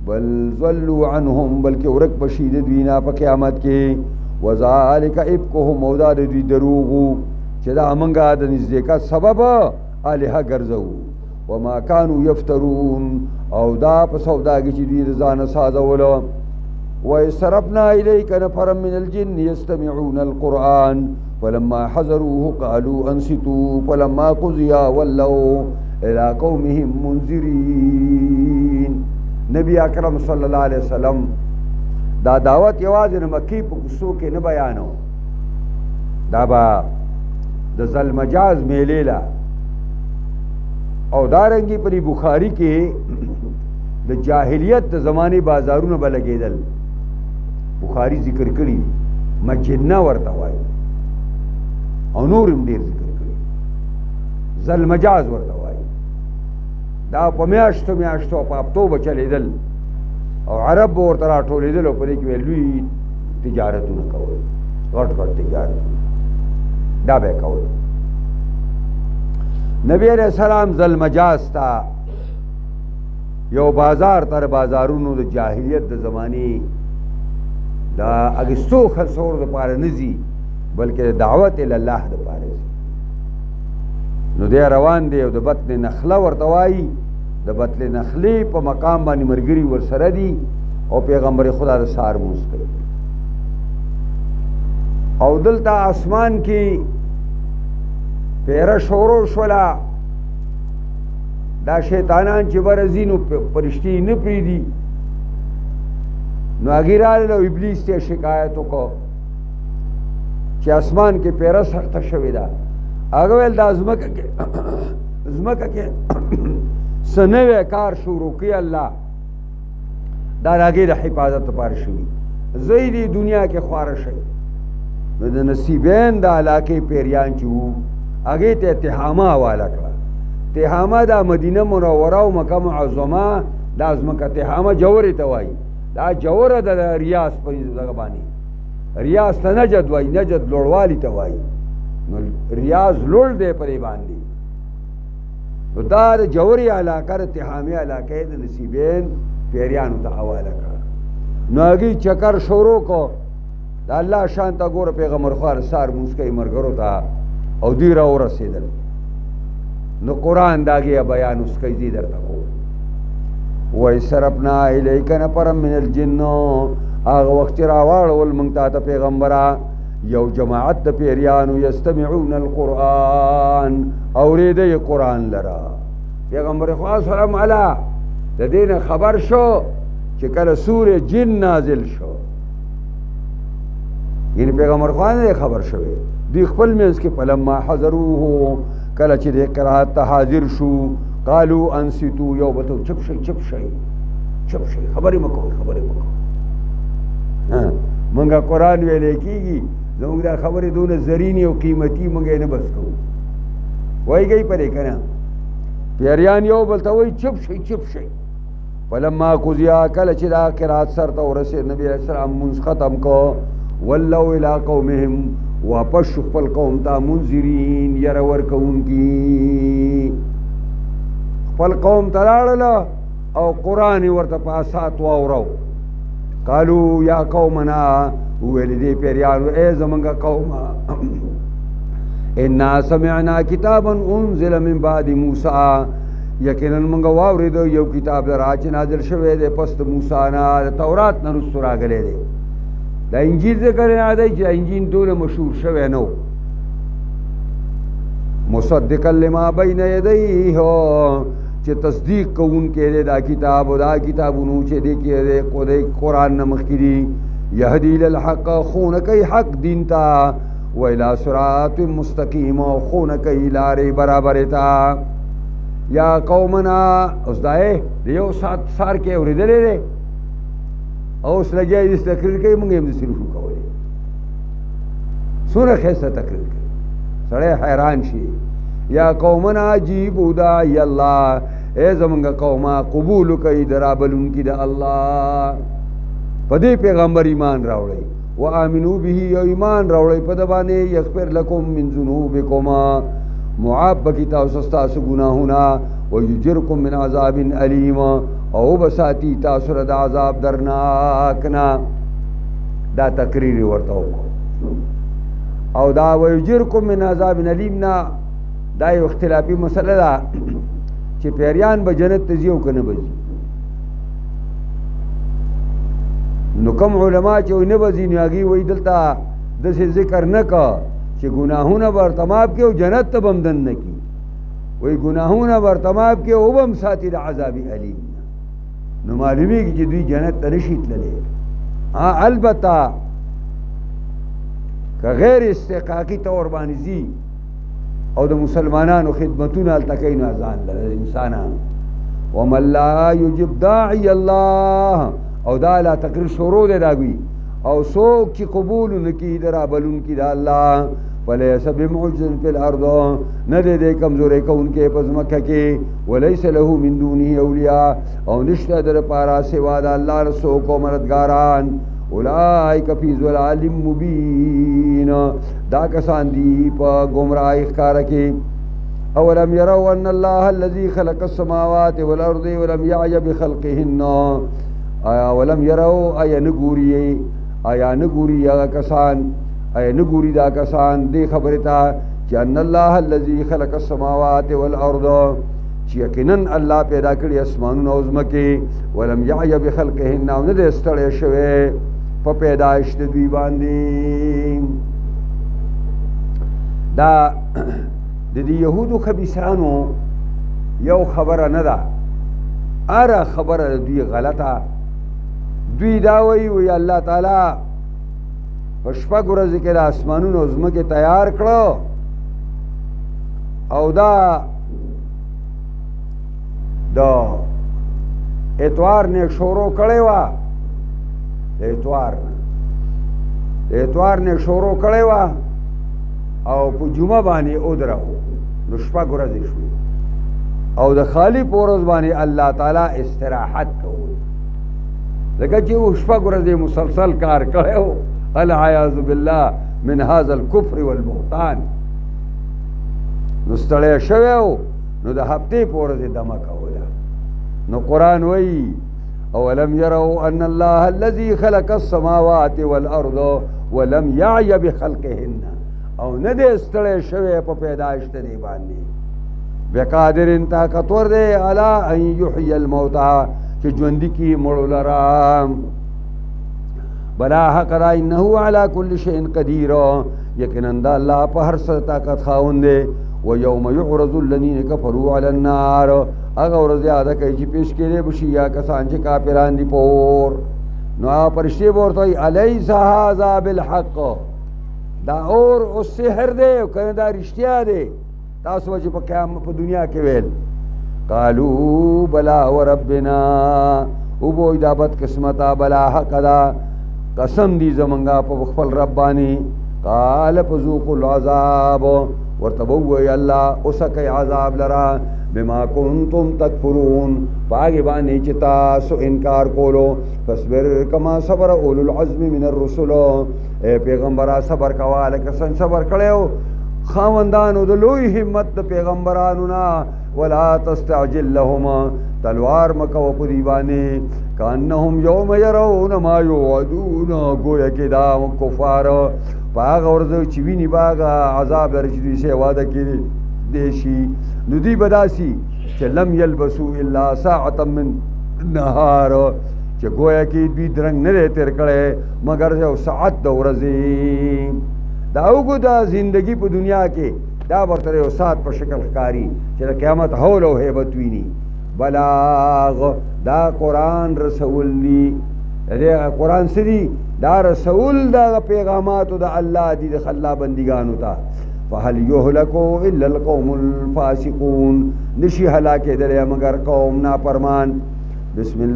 بل ضلوا عنهم بلکې ورک بشید دوینا په قیامت کې وذالک افکهم او دا دوی دروغو چې دا منګه د نزدېکت سبب الها ګرځو وما كانوا يفترون او دا په سوداګي چې دوی ځان سازولو وصرفنا اليك نفرا من الجن يستمعون القرآن فلما حضروه قالوا انصتوا فلما قضي ولوا الى قومهم منذرين نبی اکرم صلی الله علیه وسلم دا دعوت یوازې مکی په کوڅو کې نه بیانو دا با د ذلمجاز میلې لا او دارنګي په بخاری کې د جاهلیت د زمانه بازارونه بلګیدل بخاری ذکر کړی مجنه ورته وای او نورم ډیر ذکر کړی ذلمجاز ورته وای دا په میاشتو په هفتو به چلیدل او عرب ورته راټولېدل او په دې کې لوی تجارتونه کول غټ غټ تجارت دا به کول نبی علیہ السلام ذلمجاز تا یو بازار تر بازارونو د جاهلیت د زمانی دا اگستو خسور د پاره نزي بلکې دعوت ال الله د پاره نو دی روان دی او د بطن نخله ورته وایي د بطن نخلی په مقام باندې مرګري ورسره دي او پیغمبر خدا د سار موس کوي او دلته اسمان کې پیره شورو شولا دا شیطانان چې ورزینو پرشتي نه پریدي نو اګیرال او ابلیس ته شکایت وکړه چې اسمان کې پیره سخت شوی دا هغه ول د ازمکه کې سنوي کار شروع کی الله دا راګي د حفاظت لپاره شوی زیدی دنیا کې خوار شي نو د نصیبین د علاقه پیریان چې وو هغه ته اتهامه حواله کړه تهامه د مدینه منوره او مکه معظمه د ازمکه تهامه جوړی ته وای دا جوړه د ریاض په ځای باندې ریاض ته نجد وای نجد لوړوالی ته وای نو ریاض لوړ دی پرې باندې دا د جوړی علاقه تهامه علاقه د نصیبین پیریانو ته حواله کړه نو هغه چکر شروع کو دا الله شان ته ګور پیغمبر خار سار مسکې مرګرو ته او دی را ورسېدل نو قرآن داګه بیان اس کوي دې درته کو وای سرپنا الیک نفر من الجن هغه وخت راوړل مونږ ته پیغمبره یو جماعت د پیریانو یستمعون القرآن اوریده قرآن لرا پیغمبر خدا سلام علی د دین خبر شو چې کله سوره جن نازل شو یعنی پیغمبر خوان دې خبر شوی دی خپل منځ کې فلما حضروه کله چې د قرات ته حاضر شو قالو انصتو یو بتو چپ شي خبرې مکو منګه قران ویلې کیږي زموږ دا خبرې دونه زرینی او قیمتي منګه نه بس کوو وایي پرې کنه پیریان یو بل ته وایي چپ شي فلما قضیا کله چې دا قرات سر ته ورسېد نبی علیہ السلام منځ ختم کو ولوا الى قومهم واپس خپل قوم ته منذرین ير ورکوونکی خپل قوم ته لاړل او قران ورته پاسات واورو قالو یا قومنا ولدی پیریانو ای زمونږ قوم انا سمعنا کتابا انزل من بعد موسی یقینا موږ واورید یو کتاب را چې نازل شوی دی پس د موسی نه تورات نه رسو راغلی دی دا انجیل ذکر نه دی چې انجیل ټول مشهور شوی نو مصدقا لما بین یدیه چې تصدیق کوونکی دی دا کتاب او دا کتابونو چې دی کې دی قرآن نه مخکې دي یهدی للحق خونه کوي حق دین ته و الى صراط مستقیم خونه کوي لارې برابرې ته یا قومنا اوس دای دیو سار کې اورېدلې دی او اوس لګیا دې تقریر کوي موږ هم دې شروع کولی څومره ښایسته تقریر کوي سړی حیران شي یا قومنا عجیبوا داعی الله ای زمونږ قومه قبول کوي د رابلونکي د الله په دې پیغمبر ایمان راوړئ وآمنوا به او ایمان راوړئ په د باندې یغفر لکم من ذنوبکم معاف بکی تاسو ستاسو گناهونه ویجرکم من عذاب علیم او بساتی تاسو د عذاب درناک نه دا تقریر ورته وکړو او دا ویجرکم من عذاب علیم نه دا یو اختلافي مسله ده چې پیریان به جنت ته ځي او که نه به ځي نو کوم علما چې نه به ځي نو هغوی وایي دلته داسې ذکر نه که چې ګناهونه به ارتماب کړي او جنت ته به هم دننه کړي وایي ګناهونه به ارتماب کړي او به هم ساتي د عذاب علیم نو معلومیږي چې دوی جنت ته نشي تللی البته که غیر استحقاقي طور باندې ځي او د مسلمانانو خدمتونه هلته کوي نو ځان لره انسانان ومن لا یجب داعی الله او دا لا تقریر شروع دی داوی او څوک چې قبول نه کړي د رابلونکي د الله فلیس بمعجز فی الارض نه دی دی کمزوری کوونکی په ځمکه کې ولیس له من دونه اولیاء او نشته د لپاره سوا د الله نه څوک او مددګاران اولئک فی ضلال مبین دا کسان دی په گمراهی ښکاره کې اولم یروا ان الله الذي خلق السماوات والارض ولم یعی بخلقهن آیا ولم یروا آیا نګوري هغه کسان آیا نګوري دا کسان دې خبرې ته چې ان الله الذي خلق السماوات والارض چې یقینا الله پیدا کړي اسمانونه او ځمکې ولم یعی بخلقهن او نه دې ستړی شوی په پیدایش د دوی باندې دا د دې یهودو خبیثانو یو خبره نه ده اره خبره د دوی غلطه دوی دا وایي الله تعالی په شپږ ورځې کې د اسمانونو او ځمکې تیار کړو او دا د اتوار نه شروع کړی وه د اتوار نه شروع کړی وه او په جمعه باندې ودرو نو شپږ ورځې شوې او د خالی په ورځ باندې الله تعالی استراحت کوي لکه چې و شپږ ورځې مسلسل کار کړی و العیاذ بالله من هذا الکفر والبهتان نو ستړی شوی و نو د هفتې په ورځې دمه کوله نو قرآن وایي اولم يروا ان الله الذي خلق السماوات والارض ولم يعي بخلقهن او نه دې ستړی شوی په پیدایش د دې باندې بقادر طاقتور دی علی ان یحیی الموتى چې ژوندي کړي مړو لره بلا حق را انه على كل شيء قدير یقینا دا الله په هر څه طاقت خاوند دی ويوم يعرض الذين كفروا على النار هغه ورځ یاد کوي چې پیش کېدی بشي یا کسان چې کافران دي پور नो परिश्ते बोलते अलैस हाज़ा बिलहक़ दा और उस सिहर दे कने दा रिश्तिया दे तासु वजह पर क़यामत पर दुनिया के वेल कालू बला व रब्बिना उबो दा बदकिस्मता बला हक़ दा कसम दी जमंगा पर खपल रब्बानी काल फज़ूक़ुल अज़ाब वर्तबु अल्लाह उसके अज़ाब लरा बिमा कुंतुम तकफुरून पागे बाने चिता सो इनकार कोलो फस्बिर कमा सबर उलुल अज़्म मिनर रुसुल ए पैगंबरा सबर कवाल कसन सबर कड़ेओ खावंदानो द लोई हिम्मत द पैगंबरानु ना वला तस्तअजिल लहुम तलवार मकव पुदीवाने कान्नहुम यौम यरौन मा युअदून गोया के दा कुफार पाग और चिविनी बागा अजाब दरजदी से वादा की देशी नुदी बदासी च लम यलबसु इल्ला साअतम मिन नहार च गोया की भी द्रंग न रहते रकड़े मगर जो सात दौरजी दाऊगो दा जिंदगी पर दुनिया के दा बरतरे ओ सात पर शक्ल कारी च क़यामत हौल ओ हेबतवीनी बलाग दा कुरान रसूल दी रे कुरान सदी दा रसूल दा पैगामात दा अल्लाह दी खल्ला बंदिगान होता फहल युहलको इल्लल कौमुल फासिकून निशी हलाके दरे मगर कौम ना फरमान बिस्मिल्लाह।